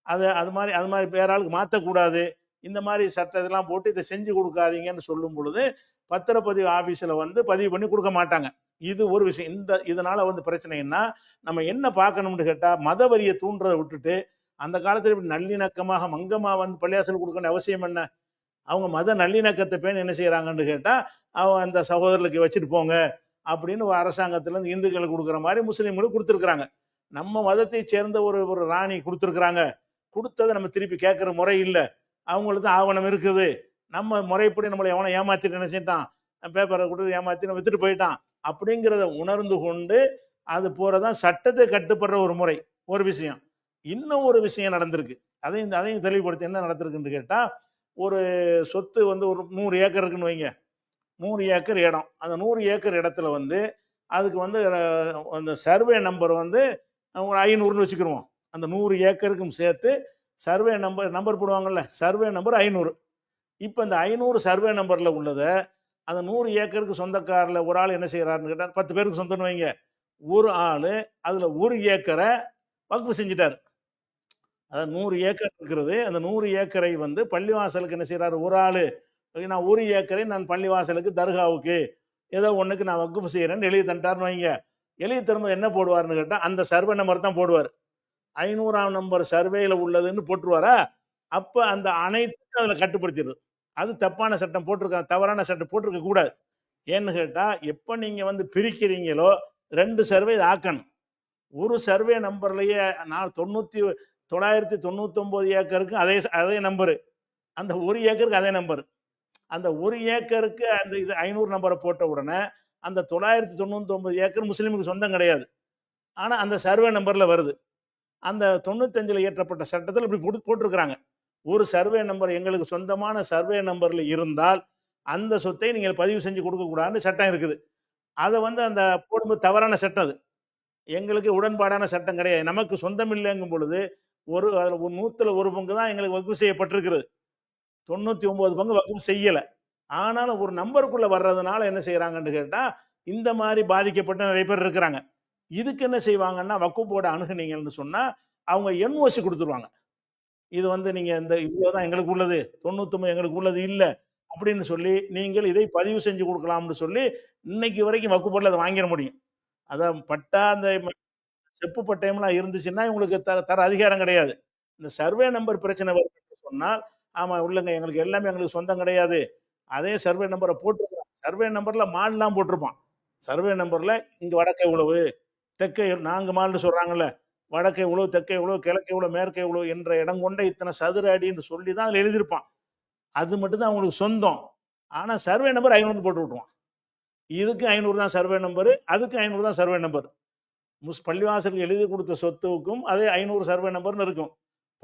அது மாதிரி வேற ஆளுக்கு மாற்றக்கூடாது. இந்த மாதிரி சட்டத்தெல்லாம் போட்டு இதை செஞ்சு கொடுக்காதீங்கன்னு சொல்லும் பொழுது பத்திரப்பதிவு ஆஃபீஸில் வந்து பதிவு பண்ணி கொடுக்க மாட்டாங்க. இது ஒரு விஷயம். இதனால வந்து பிரச்சனைன்னா நம்ம என்ன பார்க்கணும்னு கேட்டால், மத வரியை தூண்டுறதை விட்டுட்டு அந்த காலத்தில் இப்படி நல்லிணக்கமாக மங்கமாக வந்து பள்ளியாசல் கொடுக்கணும் அவசியம் என்ன? அவங்க மத நல்லிணக்கத்தை பேர் என்ன செய்கிறாங்கன்னு கேட்டால், அவங்க அந்த சகோதரர்களுக்கு வச்சுட்டு போங்க அப்படின்னு ஒரு அரசாங்கத்திலேருந்து இந்துக்களுக்கு கொடுக்குற மாதிரி முஸ்லீம்களுக்கு கொடுத்துருக்குறாங்க. நம்ம மதத்தை சேர்ந்த ஒரு ராணி கொடுத்துருக்குறாங்க, கொடுத்ததை நம்ம திருப்பி கேட்குற முறை இல்லை. அவங்களுக்கு தான் ஆவணம் இருக்குது. நம்ம முறைப்படி நம்மளை எவனை ஏமாத்திட்டு என்ன செஞ்சிட்டான், பேப்பரை கொடுத்து ஏமாற்றி நம்ம வித்துட்டு போயிட்டான் அப்படிங்கிறத உணர்ந்து கொண்டு அது போறதான் சட்டத்தை கட்டுப்படுற ஒரு முறை. ஒரு விஷயம். இன்னும் ஒரு விஷயம் நடந்திருக்கு, அதையும் தெளிவுபடுத்தி என்ன நடந்திருக்குன்னு கேட்டால், ஒரு சொத்து வந்து ஒரு 100 ஏக்கர் இருக்குன்னு வைங்க, 100 ஏக்கர் இடம். அந்த 100 ஏக்கர் இடத்துல வந்து அதுக்கு வந்து அந்த சர்வே நம்பர் வந்து ஒரு 500ன்னு வச்சுக்கிருவோம். அந்த 100 ஏக்கருக்கும் சேர்த்து சர்வே நம்பர் போடுவாங்கல்ல, சர்வே நம்பர் 500. இப்போ இந்த 500 சர்வே நம்பரில் உள்ளதை அந்த 100 ஏக்கருக்கு சொந்தக்காரில் ஒரு ஆள் என்ன செய்கிறாருன்னு கேட்டால், 10 பேருக்கு சொந்தம்னு வைங்க, ஒரு ஆள் அதில் 1 ஏக்கரை வக்ஃப் செஞ்சிட்டார். அதாவது 100 ஏக்கர் இருக்கிறது, அந்த 100 ஏக்கரை வந்து பள்ளிவாசலுக்கு என்ன செய்கிறாரு, ஒரு ஆள் நான் 1 ஏக்கரை நான் பள்ளிவாசலுக்கு தர்காவுக்கு ஏதோ ஒன்றுக்கு நான் வக்ஃப் செய்கிறேன்னு எழுதி தந்துட்டார்னு வைங்க. எழுதி தரும்போது என்ன போடுவார்னு கேட்டால், அந்த சர்வே நம்பர் தான் போடுவார். 500ஆம் நம்பர் சர்வேயில் உள்ளதுன்னு போட்டுருவாரா? அப்போ அந்த அனைத்தும் அதில் கட்டுப்படுத்திடுது. அது தப்பான சட்டம் போட்டிருக்காங்க, தவறான சட்டம் போட்டிருக்க கூடாது. ஏன்னு கேட்டால், எப்போ நீங்கள் வந்து பிரிக்கிறீங்களோ 2 சர்வே ஆக்கணும். ஒரு சர்வே நம்பர்லேயே நான் 999 ஏக்கருக்கு அதே நம்பரு, அந்த 1 ஏக்கருக்கு அதே நம்பர். அந்த 1 ஏக்கருக்கு அந்த இது 500 நம்பரை போட்ட உடனே அந்த 999 ஏக்கர் முஸ்லீமுக்கு சொந்தம் கிடையாது. ஆனால் அந்த சர்வே நம்பரில் வருது. அந்த 95 இயற்றப்பட்ட சட்டத்தில் இப்படி போட்டிருக்கிறாங்க. ஒரு சர்வே நம்பர் எங்களுக்கு சொந்தமான சர்வே நம்பரில் இருந்தால் அந்த சொத்தை நீங்கள் பதிவு செஞ்சு கொடுக்கக்கூடாதுன்னு சட்டம் இருக்குது. அதை வந்து அந்த போடும்போது தவறான சட்டம், அது எங்களுக்கு உடன்பாடான சட்டம் கிடையாது. நமக்கு சொந்தம் இல்லைங்கும் பொழுது அதில் 100ல் 1 பங்கு தான் எங்களுக்கு வக்ஃப் செய்யப்பட்டிருக்கிறது, 99 பங்கு வக்ஃப் செய்யலை. ஆனாலும் ஒரு நம்பருக்குள்ளே வர்றதுனால என்ன செய்கிறாங்கன்னு கேட்டால், இந்த மாதிரி பாதிக்கப்பட்ட நிறைய பேர் இருக்கிறாங்க. இதுக்கு என்ன செய்வாங்கன்னா, வக்ஃப் போர்டு அணுகுனீங்கன்னு சொன்னால் அவங்க என்ஓசி கொடுத்துருவாங்க. இது வந்து நீங்கள் இந்த இவ்வளோதான் எங்களுக்கு உள்ளது, 99 எங்களுக்கு உள்ளது இல்லை அப்படின்னு சொல்லி நீங்கள் இதை பதிவு செஞ்சு கொடுக்கலாம்னு சொல்லி இன்னைக்கு வரைக்கும் வக்ஃப் போர்டில் அதை வாங்கிட முடியும். அதான் பட்டா அந்த செப்பு பட்டயம்லாம் இருந்துச்சுன்னா இவங்களுக்கு தர அதிகாரம் கிடையாது. இந்த சர்வே நம்பர் பிரச்சனை வருதுன்னு சொன்னால், ஆமாம் உள்ளங்க எங்களுக்கு எல்லாமே எங்களுக்கு சொந்தம் கிடையாது, அதே சர்வே நம்பரை போட்டிருக்கிறோம், சர்வே நம்பரில் மாடெலாம் போட்டிருப்பான், சர்வே நம்பர்ல இங்க வடக்கே உழவு, தெற்கே 4 மால்னு சொல்றாங்கல்ல, வடக்கே உழவு, தெற்கே உழவு, கிழக்கே உழவு, மேற்கே உழவு என்ற இடம் கொண்ட இத்தனை சதுர அடின்னு சொல்லி தான் அதுல எழுதியிருப்பான். அது மட்டும் தான் அவங்களுக்கு சொந்தம். ஆனா சர்வே நம்பர் 500 போட்டு விட்டுருவான். இதுக்கு 500 தான் சர்வே நம்பரு, அதுக்கு 500 தான் சர்வே நம்பர். பள்ளிவாசலுக்கு எழுதி கொடுத்த சொத்துக்கும் அதே 500 சர்வே நம்பர்னு இருக்கும்.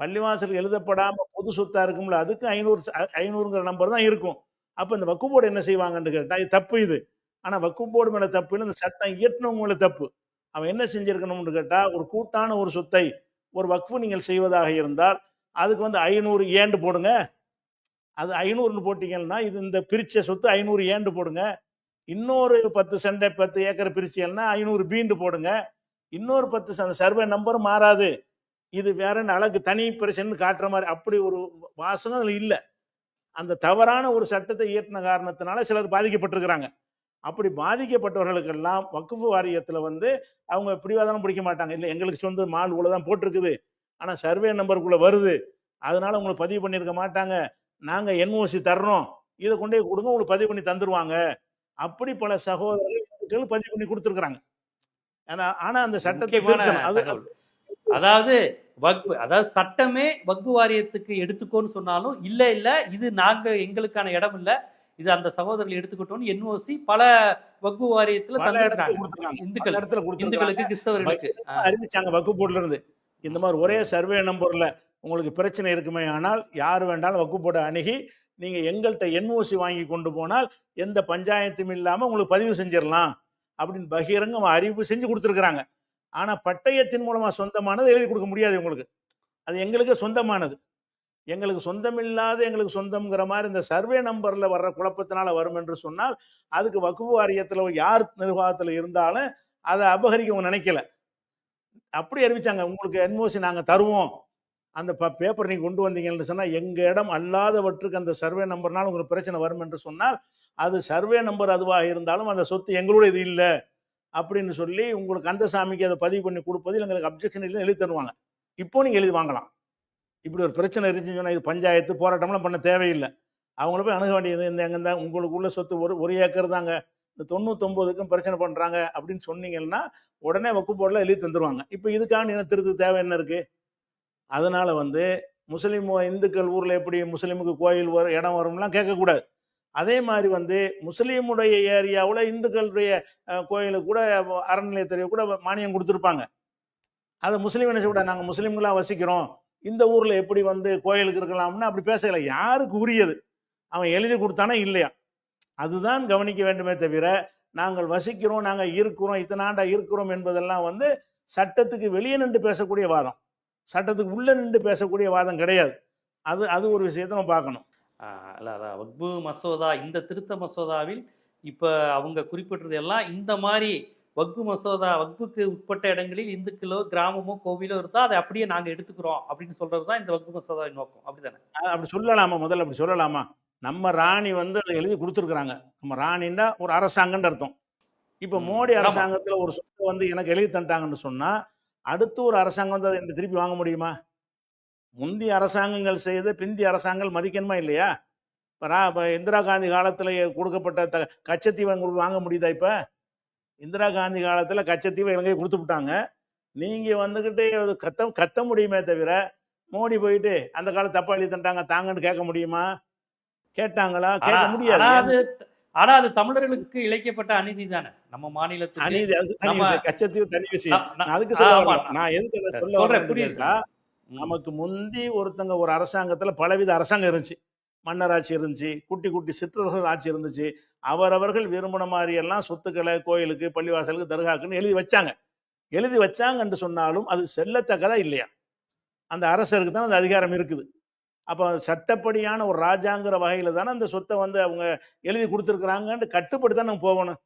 பள்ளிவாசல் எழுதப்படாம பொது சொத்தா இருக்கும்ல, அதுக்கு 500ங்கிற நம்பர் தான் இருக்கும். அப்ப இந்த வக்ஃப் போர்டு என்ன செய்வாங்கன்னு கேட்டா, இது தப்பு இது. ஆனா வக்ஃப் போர்டு மேல தப்பு இல்ல, இந்த சட்டம் இயற்றினவங்க மேல தப்பு. அவன் என்ன செஞ்சிருக்கணும்னு கேட்டா, ஒரு கூட்டான ஒரு சொத்தை ஒரு வக்ஃப் நீங்கள் செய்வதாக இருந்தால், அதுக்கு வந்து 500 ஏண்டு போடுங்க. அது 500ன்னு போட்டீங்கன்னா, இது இந்த பிரிச்ச சொத்து 500 ஏண்டு போடுங்க. இன்னொரு 10 சென்ட் 10 ஏக்கர் பிரிச்சீங்கன்னா 500 பீண்டு போடுங்க. இன்னொரு 10 சர்வே நம்பர் மாறாது. இது வேறன்னு அழகு தனி பிரச்சனைன்னு காட்டுற மாதிரி அப்படி ஒரு வாசகம் அதுல இல்ல. அந்த தவறான ஒரு சட்டத்தை இயற்றின காரணத்தினால சிலர் பாதிக்கப்பட்டிருக்கிறாங்க. அப்படி பாதிக்கப்பட்டவர்களுக்கெல்லாம் வக்ஃப் வாரியத்துல வந்து அவங்க பிடிவாதம் பிடிக்க மாட்டாங்க. இல்ல எங்களுக்கு சொந்த மால் இவ்வளவுதான் போட்டிருக்குது. ஆனா சர்வே நம்பருக்குள்ள வருது. அதனால உங்களுக்கு பதிவு பண்ணியிருக்க மாட்டாங்க. நாங்க என்ஓசி தர்றோம். இதை கொண்டு போய் கொடுங்க, உங்களுக்கு பதிவு பண்ணி தந்துருவாங்க. அப்படி பல சகோதரர்கள் பதிவு பண்ணி கொடுத்துருக்காங்க. ஆனா அந்த சட்டத்தை முக்கியமான திருத்தணும். அது தகவல். அதாவது அதாவது சட்டமே வக்ஃப் வாரியத்துக்கு எடுத்துக்கோன்னு சொன்னாலும் இல்ல இல்ல இது நாங்க எங்களுக்கான இடம் இல்ல, இது அந்த சகோதரர்கள் எடுத்துக்கிட்டோம்னு என்ஓசி பல வக்ஃப் வாரியத்துல பல இடத்துல தந்திருக்காங்க. கொடுத்துருக்காங்க. பல இந்துக்கள் இடத்துல கொடுத்துருக்காங்க. இந்துக்களுக்கு கிறிஸ்தவர்களுக்கு அறிவிச்சாங்க வக்ஃப் போர்டுல இருந்து. இந்த மாதிரி ஒரே சர்வே நம்பர்ல உங்களுக்கு பிரச்சனை இருக்குமே ஆனால் யார் வேண்டாலும் வக்ஃப் போர்டை அணுகி நீங்க எங்கள்கிட்ட என்ஓசி வாங்கி கொண்டு போனால் எந்த பஞ்சாயத்தும் இல்லாம உங்களுக்கு பதிவு செஞ்சிடலாம் அப்படின்னு பகிரங்க அறிவிப்பு செஞ்சு கொடுத்துருக்காங்க. ஆனா பட்டயத்தின் மூலமா சொந்தமானது எழுதி கொடுக்க முடியாது உங்களுக்கு. அது எங்களுக்கு சொந்தமானது. எங்களுக்கு சொந்தமில்லாத எங்களுக்கு சொந்தம்ங்கிற மாதிரி இந்த சர்வே நம்பர்ல வர்ற குழப்பத்தினால வரும் என்று சொன்னால் அதுக்கு வக்ஃப் வாரியத்துல யார் நிர்வாகத்துல இருந்தாலும் அதை அபகரிக்க அவங்க நினைக்கல. அப்படி அறிவிச்சாங்க, உங்களுக்கு என்ஓசி நாங்க தருவோம், அந்த பேப்பர் நீங்க கொண்டு வந்தீங்கன்னு சொன்னா எங்க இடம் அல்லாதவற்றுக்கு அந்த சர்வே நம்பர்னால உங்களுக்கு பிரச்சனை வரும் என்று சொன்னால் அது சர்வே நம்பர் அதுவாக இருந்தாலும் அந்த சொத்து எங்களோட இது இல்லை அப்படின்னு சொல்லி உங்களுக்கு அந்த சாமிக்கு அதை பதிவு பண்ணி கொடுப்பதில் எங்களுக்கு அப்ஜெக்ஷன் இல்லை எழுதி தருவாங்க. இப்போ நீங்க எழுதி வாங்கலாம். இப்படி ஒரு பிரச்சனை இருந்துச்சுன்னு சொன்னா இது பஞ்சாயத்து போராட்டம்லாம் பண்ண தேவையில்லை. அவங்கள போய் அணுக வேண்டியது இந்த எங்க தான் உங்களுக்கு உள்ள சொத்து ஒரு ஏக்கர் தாங்க, இந்த 99க்கும் பிரச்சனை பண்றாங்க அப்படின்னு சொன்னீங்கன்னா உடனே வக்ஃப் போர்டில் எழுதி தந்துருவாங்க. இப்போ இதுக்கான என்ன திருத்த தேவை என்ன இருக்கு? அதனால வந்து முஸ்லீம் இந்துக்கள் ஊர்ல எப்படி முஸ்லீமுக்கு கோயில் வரும் இடம் வரும்லாம் கேட்கக்கூடாது. அதே மாதிரி வந்து முஸ்லீமுடைய ஏரியாவில் இந்துக்களுடைய கோயிலுக்கு கூட அறநிலையத்துறை கூட மானியம் கொடுத்துருப்பாங்க. அதை முஸ்லீம் என்ன செய்ய நாங்கள் முஸ்லீம்களாக வசிக்கிறோம், இந்த ஊர்ல எப்படி வந்து கோயிலுக்கு இருக்கலாம்னு அப்படி பேசல. யாருக்கு உரியது அவன் எழுதி கொடுத்தானே இல்லையா, அதுதான் கவனிக்க வேண்டுமே தவிர நாங்கள் வசிக்கிறோம், நாங்கள் இருக்கிறோம், இத்தனை ஆண்டா இருக்கிறோம் என்பதெல்லாம் வந்து சட்டத்துக்கு வெளியே நின்று பேசக்கூடிய வாதம், சட்டத்துக்கு உள்ள நின்று பேசக்கூடிய வாதம் கிடையாது. அது ஒரு விஷயத்தை நம்ம பார்க்கணும். இல்ல அதான் வக்ஃப் மசோதா, இந்த திருத்த மசோதாவில் இப்ப அவங்க குறிப்பிட்டது எல்லாம் இந்த மாதிரி வக்ஃப் மசோதா வக்ஃபுக்கு உட்பட்ட இடங்களில் இந்துக்களோ கிராமமோ கோவிலோ இருந்தா அதை அப்படியே நாங்க எடுத்துக்கிறோம் அப்படின்னு சொல்றதுதான் இந்த வக்ஃப் மசோதாவின் நோக்கம். அப்படித்தானே? அப்படி சொல்லலாமா? முதல்ல அப்படி சொல்லலாமா? நம்ம ராணி வந்து அதை எழுதி கொடுத்துருக்குறாங்க. நம்ம ராணின்னா ஒரு அரசாங்கம்னு அர்த்தம். இப்ப மோடி அரசாங்கத்துல ஒரு சொத்தை வந்து எனக்கு எழுதி தந்துட்டாங்கன்னு சொன்னா அடுத்து ஒரு அரசாங்கம் வந்து அதை திருப்பி வாங்க முடியுமா? முந்தைய அரசாங்கங்கள் செய்த பிந்திய அரசாங்கங்கள் மதிக்கணுமா இல்லையா? இப்ப இந்திரா காந்தி காலத்துல கொடுக்கப்பட்ட கச்சத்தீவை வாங்க முடியுதா? இப்ப இந்திரா காந்தி காலத்துல கச்சத்தீவை இலங்கை கொடுத்து விட்டாங்க. நீங்க வந்துகிட்டு கத்த முடியுமே தவிர மோடி போயிட்டு அந்த காலம் தப்பா எழுதி தந்தாங்க தாங்கன்னு கேட்க முடியுமா? கேட்டாங்களா? கேட்க முடியாது. ஆனா அது தமிழர்களுக்கு இழைக்கப்பட்ட அநீதி தானே. நம்ம மாநிலத்துக்கு அநீதி, கச்சத்தீவு தனி விஷயம். அதுக்கு நான் எதுக்கு சொல்ல புரியுதா? நமக்கு முந்தி ஒருத்தங்க ஒரு அரசாங்கத்துல பலவித அரசாங்கம் இருந்துச்சு. மன்னராட்சி இருந்துச்சு, குட்டி குட்டி சிற்றரசர் ஆட்சி இருந்துச்சு. அவரவர்கள் விரும்பின மாதிரி எல்லாம் சொத்துக்களை கோயிலுக்கு பள்ளிவாசலுக்கு தர்காக்குன்னு எழுதி வச்சாங்கன்னு சொன்னாலும் அது செல்லத்தக்கதா இல்லையா? அந்த அரசருக்கு தான் அந்த அதிகாரம் இருக்குது. அப்போ சட்டப்படியான ஒரு ராஜாங்கிற வகையில தானே அந்த சொத்தை வந்து அவங்க எழுதி கொடுத்துருக்குறாங்கன்னு கட்டுப்பட்டு தான் நம்ம போகணும்.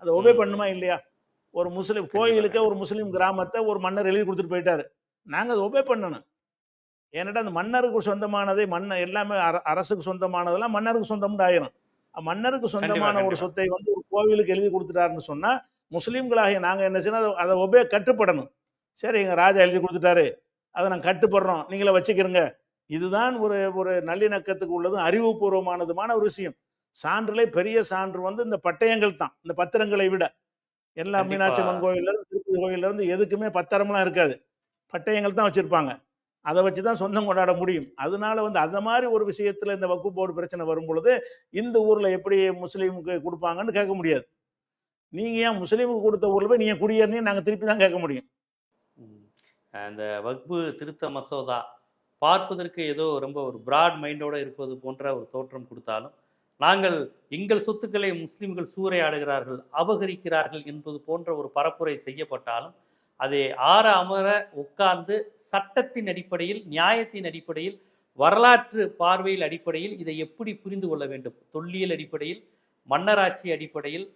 அதை ஒபே பண்ணுமா இல்லையா? ஒரு முஸ்லீம் கோயிலுக்கு ஒரு முஸ்லீம் கிராமத்தை ஒரு மன்னர் எழுதி கொடுத்துட்டு போயிட்டாரு, நாங்கள் அதை ஒபே பண்ணணும். ஏன்னாட்டா அந்த மன்னருக்கு சொந்தமானதை எல்லாமே அரசுக்கு சொந்தமானதெல்லாம் மன்னருக்கு சொந்தம்னு ஆயிரும். மன்னருக்கு சொந்தமான ஒரு சொத்தை வந்து ஒரு கோவிலுக்கு எழுதி கொடுத்துட்டாருன்னு சொன்னா முஸ்லீம்களாகிய நாங்க என்ன செய்யணும், அதை ஒபே கட்டுப்படணும். சரி, எங்க ராஜா எழுதி கொடுத்துட்டாரு, அதை நாங்கள் கட்டுப்படுறோம், நீங்களே வச்சுக்கிறங்க. இதுதான் ஒரு நல்லிணக்கத்துக்கு உள்ளதும் அறிவுபூர்வமானதுமான ஒரு விஷயம். சான்றுலே பெரிய சான்று வந்து இந்த பட்டயங்கள் தான், இந்த பத்திரங்களை விட. எல்லா கண்டிப்பா. மீனாட்சி அம்மன் கோயில்ல இருந்து திருப்பதி கோயில்ல இருந்து எதுக்குமே பத்திரம்லாம் இருக்காது. பட்டயங்கள் தான் வச்சிருப்பாங்க. அத வச்சு தான் சொந்தம் கொண்டாட முடியும். அதனால வந்து அந்த மாரி ஒரு விஷயத்துல இந்த வக்ஃப் போர்டு பிரச்சனை வரும்பொழுது, இந்த ஊர்ல எப்படி முஸ்லீமுக்கு குடுப்பாங்கன்னு கேட்க முடியாது. நீங்க ஏன் முஸ்லீமுக்கு குடுத்த ஊர்ல போய் நீங்க குடியேறினீங்கன்னு நாங்க திருப்பி தான் கேட்க முடியும். ம். அந்த வக்பு திருத்த மசோதா பார்ப்பதற்கு ஏதோ ரொம்ப ஒரு பிராட் மைண்டோட இருப்பது போன்ற ஒரு தோற்றம் கொடுத்தாலும், நாங்கள் எங்கள் சொத்துக்களை முஸ்லிம்கள் சூறையாடுகிறார்கள், அபகரிக்கிறார்கள் என்பது போன்ற ஒரு பரப்புரை செய்யப்பட்டாலும், அதை ஆற அமர உட்கார்ந்து சட்டத்தின் அடிப்படையில், நியாயத்தின் அடிப்படையில், வரலாற்று பார்வையில் அடிப்படையில் இதை எப்படி புரிந்து கொள்ள வேண்டும்? தொல்லியல் அடிப்படையில், மன்னராட்சி அடிப்படையில்,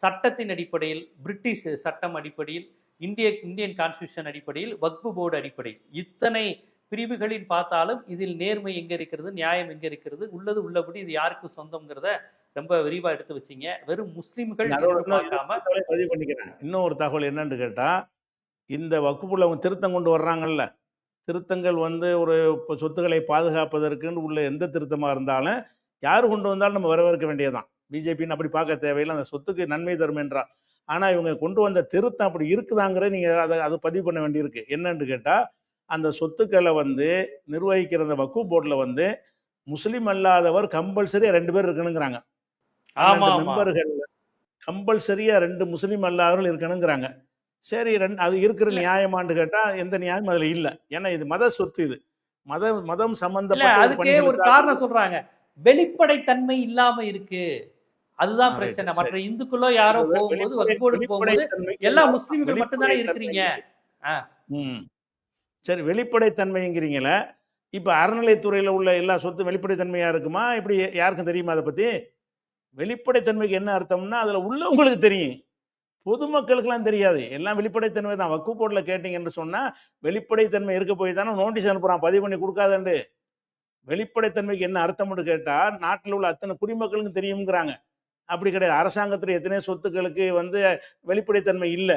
சட்டத்தின் அடிப்படையில், பிரிட்டிஷ் சட்டம் அடிப்படையில், இந்தியன் கான்ஸ்டியூஷன் அடிப்படையில், வக்பு போர்டு அடிப்படையில் இத்தனை பிரிவுகளில் பார்த்தாலும் இதில் நேர்மை எங்க இருக்கிறது, நியாயம் எங்க இருக்கிறது, உள்ளது உள்ளபடி இது யாருக்கு சொந்தம்ங்கிறத ரொம்ப விரிவா எடுத்து வச்சீங்க. வெறும் முஸ்லிம்கள் அதோட என்று பார்க்காம பதிவு பண்ணிக்கிறேன். இன்னும் ஒரு தகவல் என்னன்னு கேட்டா, இந்த வக்ஃபுல அவங்க திருத்தம் கொண்டு வர்றாங்கல்ல, திருத்தங்கள் வந்து ஒரு சொத்துக்களை பாதுகாப்பதற்குன்னு உள்ள எந்த திருத்தமா இருந்தாலும், யாரு கொண்டு வந்தாலும் நம்ம வரவேற்க வேண்டியதுதான். பிஜேபின்னு அப்படி பார்க்க தேவையில்ல. அந்த சொத்துக்கு நன்மை தரும் என்றால். ஆனா இவங்க கொண்டு வந்த திருத்தம் அப்படி இருக்குதாங்கிறத நீங்க அத பதிவு பண்ண வேண்டியிருக்கு. என்னன்னு கேட்டா, அந்த சொத்துக்கள வந்து நிர்வகிக்கிற அந்த வக்ஃப் போர்டுல வந்து முஸ்லிம் அல்லாதவர் கம்பல்சரியா 2 பேர் இருக்கணுங்கிறாங்க. ஆமா 12 ஆமா மெம்பர்கள் கம்பல்சரியா 2 முஸ்லிம் அல்லாதவர்கள் இருக்கணுங்கிறாங்க. சரி அது இருக்கிற இல்ல நியாயமான்னு கேட்டா, எந்த நியாயமும் அதுல இல்ல. ஏன்னா இது மத சொத்து இது. மதம் இல்ல சம்பந்தப்பட்ட ஒரு அதுக்கே ஒரு பணிகளுக்காக காரணம் சொல்றாங்க. வெளிப்படைத்தன்மை இல்லாம இருக்கு. அதுதான் ரைட் பிரச்சனை. மற்ற சரி. இந்துக்களோ யாரோ போகும்போது வக்ஃப் போர்டுக்கு போகும்போது வெளிப்படைத்தன்மைக்கு எல்லா முஸ்லிம்கள் மட்டும் தானே வெளிப்படைத்தன்மை இருக்கிறீங்க. ஆ. ம். சரி வெளிப்படைத்தன்மைங்கிறீங்கள, இப்ப அறநிலைத்துறையில உள்ள எல்லா சொத்தும் வெளிப்படைத்தன்மையா இருக்குமா? இப்படி யாருக்கும் தெரியுமா அத பத்தி? வெளிப்படைத்தன்மைக்கு என்ன அர்த்தம்னா, அதுல உள்ளவங்களுக்கு தெரியும். பொதுமக்களுக்கெல்லாம் தெரியாது. எல்லாம் வெளிப்படைத்தன்மை தான். வக்ஃப் போர்டுல கேட்டீங்கன்னு சொன்னா, வெளிப்படைத்தன்மை இருக்க போய் தானே நோட்டீஸ் அனுப்புறான். பதிவு பண்ணி குடுக்காதேன்டு. வெளிப்படைத்தன்மைக்கு என்ன அர்த்தம்னு கேட்டா, நாட்டுல உள்ள அத்தனை குடிமக்களுக்கும் தெரியும்ங்கிறாங்க. அப்படி கிடையாது. அரசாங்கத்துல எத்தனையோ சொத்துக்களுக்கு வந்து வெளிப்படைத்தன்மை இல்ல.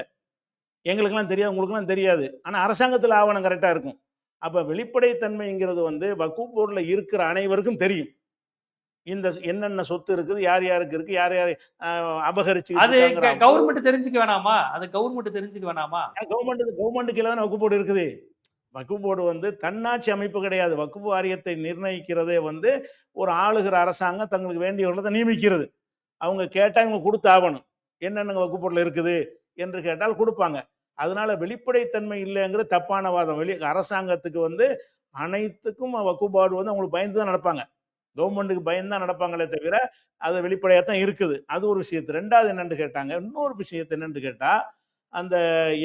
எங்களுக்கெல்லாம் தெரியாது, உங்களுக்கெல்லாம் தெரியாது. ஆனா அரசாங்கத்துல ஆவணம் கரெக்ட்டா இருக்கும். அப்ப வெளிப்படைத்தன்மைங்கிறது வந்து வக்ஃப் போர்டுல இருக்கிற அனைவருக்கும் தெரியும். இந்த என்னென்ன சொத்து இருக்குது, யார் யாருக்கு இருக்கு, யார் யார் அபகரிச்சுக்கிட்டு அது இருக்காங்கிற அவ்வளவு கவர்மெண்ட் தெரிஞ்சுக்க வேணாமா? அது கவர்மெண்ட் தெரிஞ்சுக்க வேணாமா? கவர்மெண்ட் கீழ தானே வக்ஃப் போர்டு இருக்குது. வக்ஃப் போர்டு வந்து தன்னாட்சி அமைப்பு கிடையாது. வக்ஃப் வாரியத்தை நிர்ணயிக்கிறதே வந்து ஒரு ஆளுகிற அரசாங்கம் தங்களுக்கு வேண்டியவர்களை நியமிக்கிறது. அவங்க கேட்டா இவங்க குடுத்தாகணும். என்னென்ன வக்ஃப் போர்டுல இருக்குது என்று கேட்டால் குடுப்பாங்க. அதனால வெளிப்படைத்தன்மை இல்லைங்கிறது தப்பான வாதம். அரசாங்கத்துக்கு வந்து அனைத்துக்கும் வக்ஃப் போர்டு வந்து அவங்களுக்கு பயந்து தான் நடப்பாங்க. கவர்மெண்ட்டுக்கு பயந்து தான் நடப்பாங்களே தவிர, அது வெளிப்படையா தான் இருக்குது. அது ஒரு விஷயத்து. 2வது என்னன்னு கேட்டாங்க. இன்னொரு விஷயத்து என்னன்னு கேட்டா, அந்த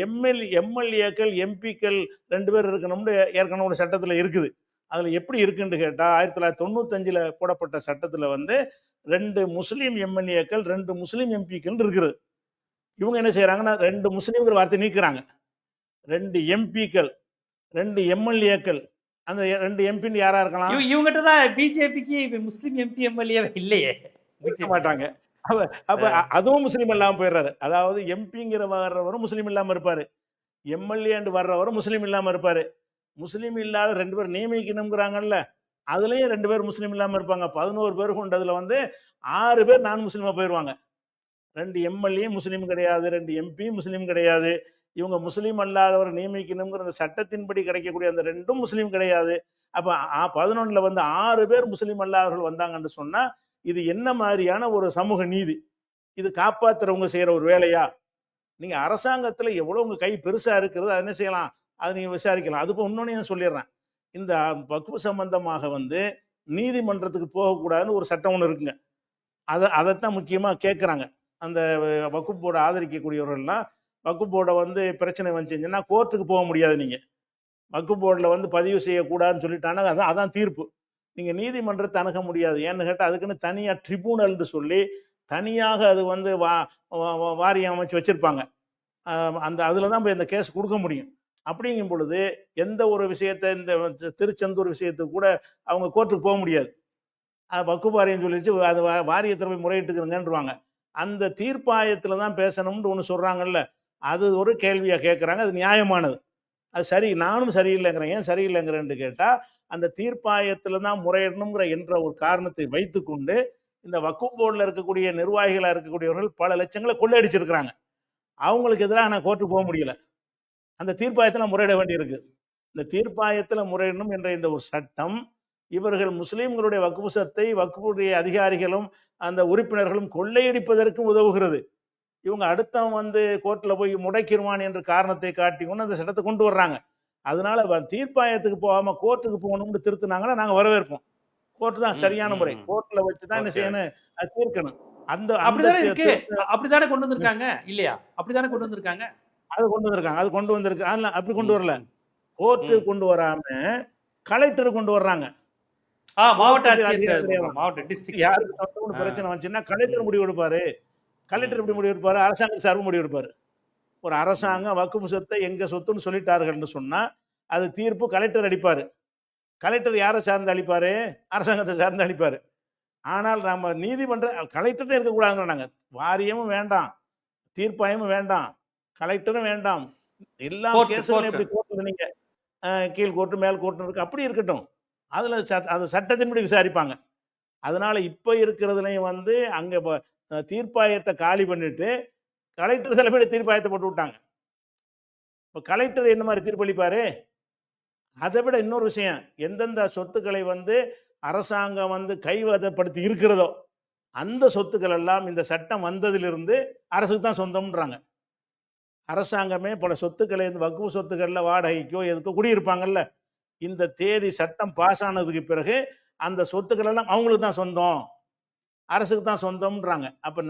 எம்எல்ஏக்கள், எம்பிக்கள் 2 பேர் இருக்கணும்னு ஏற்கனவே ஒரு சட்டத்துல இருக்குது. அதுல எப்படி இருக்குன்னு கேட்டா, 1995ல போடப்பட்ட சட்டத்துல வந்து 2 முஸ்லிம் எம்எல்ஏக்கள், 2 முஸ்லிம் எம்பிக்கள் இருக்குது. இவங்க என்ன செய்றாங்கன்னா, 2 முஸ்லிம்ங்கிற வார்த்தைய நீக்குறாங்க. 2 எம்பிக்கள், 2 எம்எல்ஏக்கள். அந்த 2 எம்பின்னு யாரா இருக்கலாம்? இவங்ககிட்ட தான் பிஜேபிக்கு முஸ்லிம் எம்பி எம்எல்ஏ இல்லையே. இருக்க மாட்டாங்க. அப்ப அப்ப அதுவும் முஸ்லீம் இல்லாம போயிடுறாரு. அதாவது எம்பிங்கிற வர்றவரும் முஸ்லீம் இல்லாம இருப்பாரு. எம்எல்ஏன்னு வர்றவரும் முஸ்லீம் இல்லாம இருப்பாரு. முஸ்லீம் இல்லாத 2 பேர் நியமிக்கணும்ங்கிறாங்கல்ல, அதுலயும் 2 பேர் முஸ்லீம் இல்லாம இருப்பாங்க. 11 பேர் கொண்டதுல வந்து 6 பேர் நான் முஸ்லீமா போயிருவாங்க. 2 எம்எல்ஏ முஸ்லீம் கிடையாது, 2 எம்பி முஸ்லீம் கிடையாது. இவங்க முஸ்லீம் அல்லாதவர் நியமிக்கணுங்கிற அந்த சட்டத்தின்படி கிடைக்கக்கூடிய அந்த 2ம் முஸ்லீம் கிடையாது. அப்ப 11ல வந்து 6 பேர் முஸ்லீம் அல்லாதவர்கள் வந்தாங்கன்னு சொன்னா, இது என்ன மாதிரியான ஒரு சமூக நீதி? இது காப்பாத்துறவங்க செய்யற ஒரு வேலையா? நீங்க அரசாங்கத்துல எவ்வளவு உங்க கை பெருசா இருக்கிறது, அதை என்ன செய்யலாம்? அதை நீங்க விசாரிக்கலாம். அது இன்னொன்னு நான் சொல்லிடுறேன். இந்த வக்ஃப் சம்பந்தமாக வந்து நீதிமன்றத்துக்கு போகக்கூடாதுன்னு ஒரு சட்டம் ஒண்ணு இருக்குங்க. அதைத்தான் முக்கியமா கேட்கறாங்க. அந்த வக்ஃப் போர்டை ஆதரிக்கக்கூடியவர்கள்லாம் வக்ஃப் போர்டை வந்து பிரச்சனை வந்துச்சுன்னா கோர்ட்டுக்கு போக முடியாது நீங்க. வக்ஃப் போர்டில் வந்து பதிவு செய்யக்கூடாதுன்னு சொல்லிட்டாங்கன்னா அதான் தீர்ப்பு. நீங்க நீதிமன்றத்தை அணுக முடியாது. ஏன்னு கேட்டால் அதுக்குன்னு தனியா ட்ரிபுனல்னு சொல்லி தனியாக அது வந்து வாரியம் அமைச்சு வச்சிருப்பாங்க. அந்த அதுல தான் போய் இந்த கேஸ் கொடுக்க முடியும். அப்படிங்கும் பொழுது எந்த ஒரு விஷயத்தை இந்த திருச்செந்தூர் விஷயத்துக்கு கூட அவங்க கோர்ட்டுக்கு போக முடியாது. வக்ஃப் வாரியம் சொல்லிச்சு அது வாரியத்தில் போய் முறையிட்டுக்கிறங்கன்றுவாங்க. அந்த தீர்ப்பாயத்துல தான் பேசணும்னு ஒன்று சொல்றாங்கல்ல, அது ஒரு கேள்வியா கேட்கறாங்க. அது நியாயமானது. அது சரி, நானும் சரியில்லைங்கிறேன். ஏன் சரியில்லைங்கிறேன்னு கேட்டா, அந்த தீர்ப்பாயத்துல தான் முறையிடணுங்கிற என்ற ஒரு காரணத்தை வைத்துக்கொண்டு இந்த வக்ஃப் போர்டுல இருக்கக்கூடிய நிர்வாகிகளா இருக்கக்கூடியவர்கள் பல லட்சங்களை கொள்ளையடிச்சிருக்கிறாங்க. அவங்களுக்கு எதிராக நான் கோர்ட்டுக்கு போக முடியல. அந்த தீர்ப்பாயத்தில் முறையிட வேண்டியிருக்கு. இந்த தீர்ப்பாயத்தில் முறையிடணும் என்ற இந்த ஒரு சட்டம் இவர்கள் முஸ்லீம்களுடைய வக்ஃபு சொத்தை வக்ஃபுடைய அதிகாரிகளும் அந்த உறுப்பினர்களும் கொள்ளையடிப்பதற்கும் உதவுகிறது. இவங்க அடுத்தவன் வந்து கோர்ட்டில் போய் முடக்கிடுவான் என்ற காரணத்தை காட்டி கொண்டு அந்த சட்டத்தை கொண்டு வர்றாங்க. அதனால தீர்ப்பாயத்துக்கு போகாம கோர்ட்டுக்கு போகணும்னு திருத்தினாங்கன்னா நாங்கள் வரவேற்போம். கோர்ட்டு தான் சரியான முறை. கோர்ட்டில் வச்சு தான் என்ன ஓகே. செய்யணும், அது தீர்க்கணும். அந்த அந்த அப்படிதானே தி- இருக்கு. தி- அப்படித்தானே கொண்டு வந்திருக்காங்க இல்லையா? அப்படித்தானே கொண்டு வந்திருக்காங்க. அது கொண்டு வந்திருக்காங்க. அது கொண்டு வந்திருக்கு. அதெல்லாம் அப்படி கொண்டு வரல. ம். கோர்ட்டு ம். கொண்டு வராம கலெக்டர் கொண்டு வர்றாங்க. மாவட்ட கோர்ட்டுக்கு ஆட்சியர் அதிகாரம் கிடையாது. மாவட்ட டிஸ்ட்ரிக்ட். யாருக்கு சொந்தம்னு பிரச்சனை வந்துச்சுன்னா கலெக்டர் முடிவு எடுப்பாரு. கலெக்டர் எப்படி முடிவு எடுப்பாரு? அரசாங்க சார்பு முடிவு எடுப்பாரு. ஒரு அரசாங்கம் வக்ஃபு சொத்தை எங்க சொத்துன்னு சொல்லிட்டார்கள்னு சொன்னா அது தீர்ப்பு கலெக்டர் அளிப்பாரு. கலெக்டர் யாரை சார்ந்து அளிப்பாரு? அரசாங்கத்தை சார்ந்து அளிப்பாரு. ஆனால் நம்ம நீதிமன்ற கலெக்டர் தான் இருக்கக்கூடாதுங்க. நாங்க வாரியமும் வேண்டாம், தீர்ப்பாயமும் வேண்டாம், கலெக்டரும் வேண்டாம். எல்லா கோர்ட் கேஸும் கோர்ட் எப்படி கோர்ட்டு நீங்க கீழ் கோர்ட்டு மேல் கோர்ட்டு இருக்கு, அப்படி இருக்கட்டும். அதுல அது சட்டத்தின்படி விசாரிப்பாங்க. அதனால இப்ப இருக்கிறதுலையும் வந்து அங்க தீர்ப்பாயத்தை காலி பண்ணிட்டு கலெக்டர் சில பேர் தீர்ப்பாயத்தை போட்டு விட்டாங்க. இப்போ கலெக்டர் என்ன மாதிரி தீர்ப்பளிப்பாரு? அதை விட இன்னொரு விஷயம், எந்தெந்த சொத்துக்களை வந்து அரசாங்கம் வந்து கைவசப்படுத்தி இருக்கிறதோ அந்த சொத்துக்கள் எல்லாம் இந்த சட்டம் வந்ததிலிருந்து அரசுக்கு தான் சொந்தம்ன்றாங்க. அரசாங்கமே பல சொத்துக்களை இந்த வக்ஃபு சொத்துக்கள்ல வாடகைக்கோ எதுக்கோ குடியிருப்பாங்கல்ல, இந்த தேதி சட்டம் பாஸ் ஆனதுக்கு பிறகு அந்த சொத்துக்கள் எல்லாம் அவங்களுக்கு தான் சொந்தம், அரசுக்கு தான் சொந்தம்ன்றாங்க. அப்ப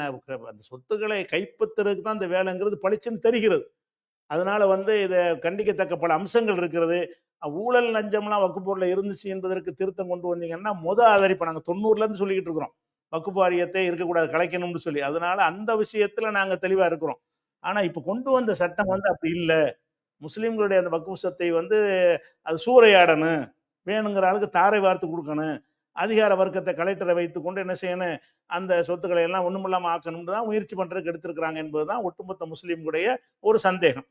அந்த சொத்துக்களை கைப்பற்றுறதுக்கு தான் இந்த வேலைங்கிறது பளிச்சுன்னு தெரிகிறது. அதனால வந்து இதை கண்டிக்கத்தக்க பல அம்சங்கள் இருக்கிறது. ஊழல் லஞ்சம்லாம் வக்குப்பூர்ல இருந்துச்சு என்பதற்கு திருத்தம் கொண்டு வந்தீங்கன்னா ஆதரிப்பை நாங்கள் 90ல இருந்து சொல்லிக்கிட்டு இருக்கிறோம். வக்குப்பு வாரியத்தை இருக்கக்கூடாது, கலைக்கணும்னு சொல்லி. அதனால அந்த விஷயத்துல நாங்க தெளிவா இருக்கிறோம். ஆனா இப்ப கொண்டு வந்த சட்டம் வந்து அப்படி இல்லை. முஸ்லீம்களுடைய அந்த வக்குப்பு சொத்தை வந்து அது சூறையாடணும், வேணுங்கிற ஆளுக்கு தாரை வார்த்து கொடுக்கணும், அதிகார வர்க்கத்தை கலெக்டரை வைத்துக் கொண்டு என்ன செய்யணும், அந்த சொத்துக்களை எல்லாம் ஒண்ணுமில்லாம ஆக்கணும்னு தான் முயற்சி பண்றதுக்கு எடுத்திருக்கிறாங்க என்பதுதான் ஒட்டுமொத்த முஸ்லீம்களுடைய ஒரு சந்தேகம்.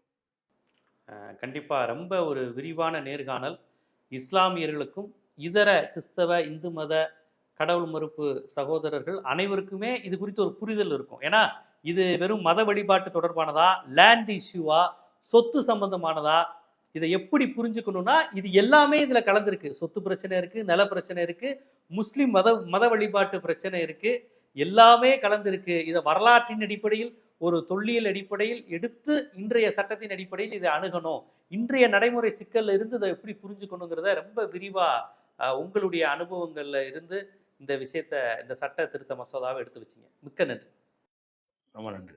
கண்டிப்பா ரொம்ப ஒரு விரிவான நேர்காணல். இஸ்லாமியர்களுக்கும் இதர கிறிஸ்தவ இந்து மத கடவுள் மறுப்பு சகோதரர்கள் அனைவருக்குமே இது குறித்து ஒரு புரிதல் இருக்கும். ஏன்னா இது வெறும் மத வழிபாட்டு தொடர்பானதா, லேண்ட் இஷ்யூவா, சொத்து சம்பந்தமானதா, இதை எப்படி புரிஞ்சுக்கணும்னா இது எல்லாமே இதுல கலந்துருக்கு. சொத்து பிரச்சனை இருக்கு, நில பிரச்சனை இருக்கு, முஸ்லிம் மத வழிபாட்டு பிரச்சனை இருக்கு, எல்லாமே கலந்திருக்கு. இதை வரலாற்றின் அடிப்படையில் ஒரு தொல்லியல் அடிப்படையில் எடுத்து இன்றைய சட்டத்தின் அடிப்படையில் இதை அணுகணும், இன்றைய நடைமுறை சிக்கல்ல இருந்து இதை எப்படி புரிஞ்சுக்கணுங்கிறத ரொம்ப விரிவா உங்களுடைய அனுபவங்கள்ல இருந்து இந்த விஷயத்த, இந்த சட்ட திருத்த மசோதாவை எடுத்து வச்சீங்க. மிக்க நன்றி. ரொம்ப நன்றி.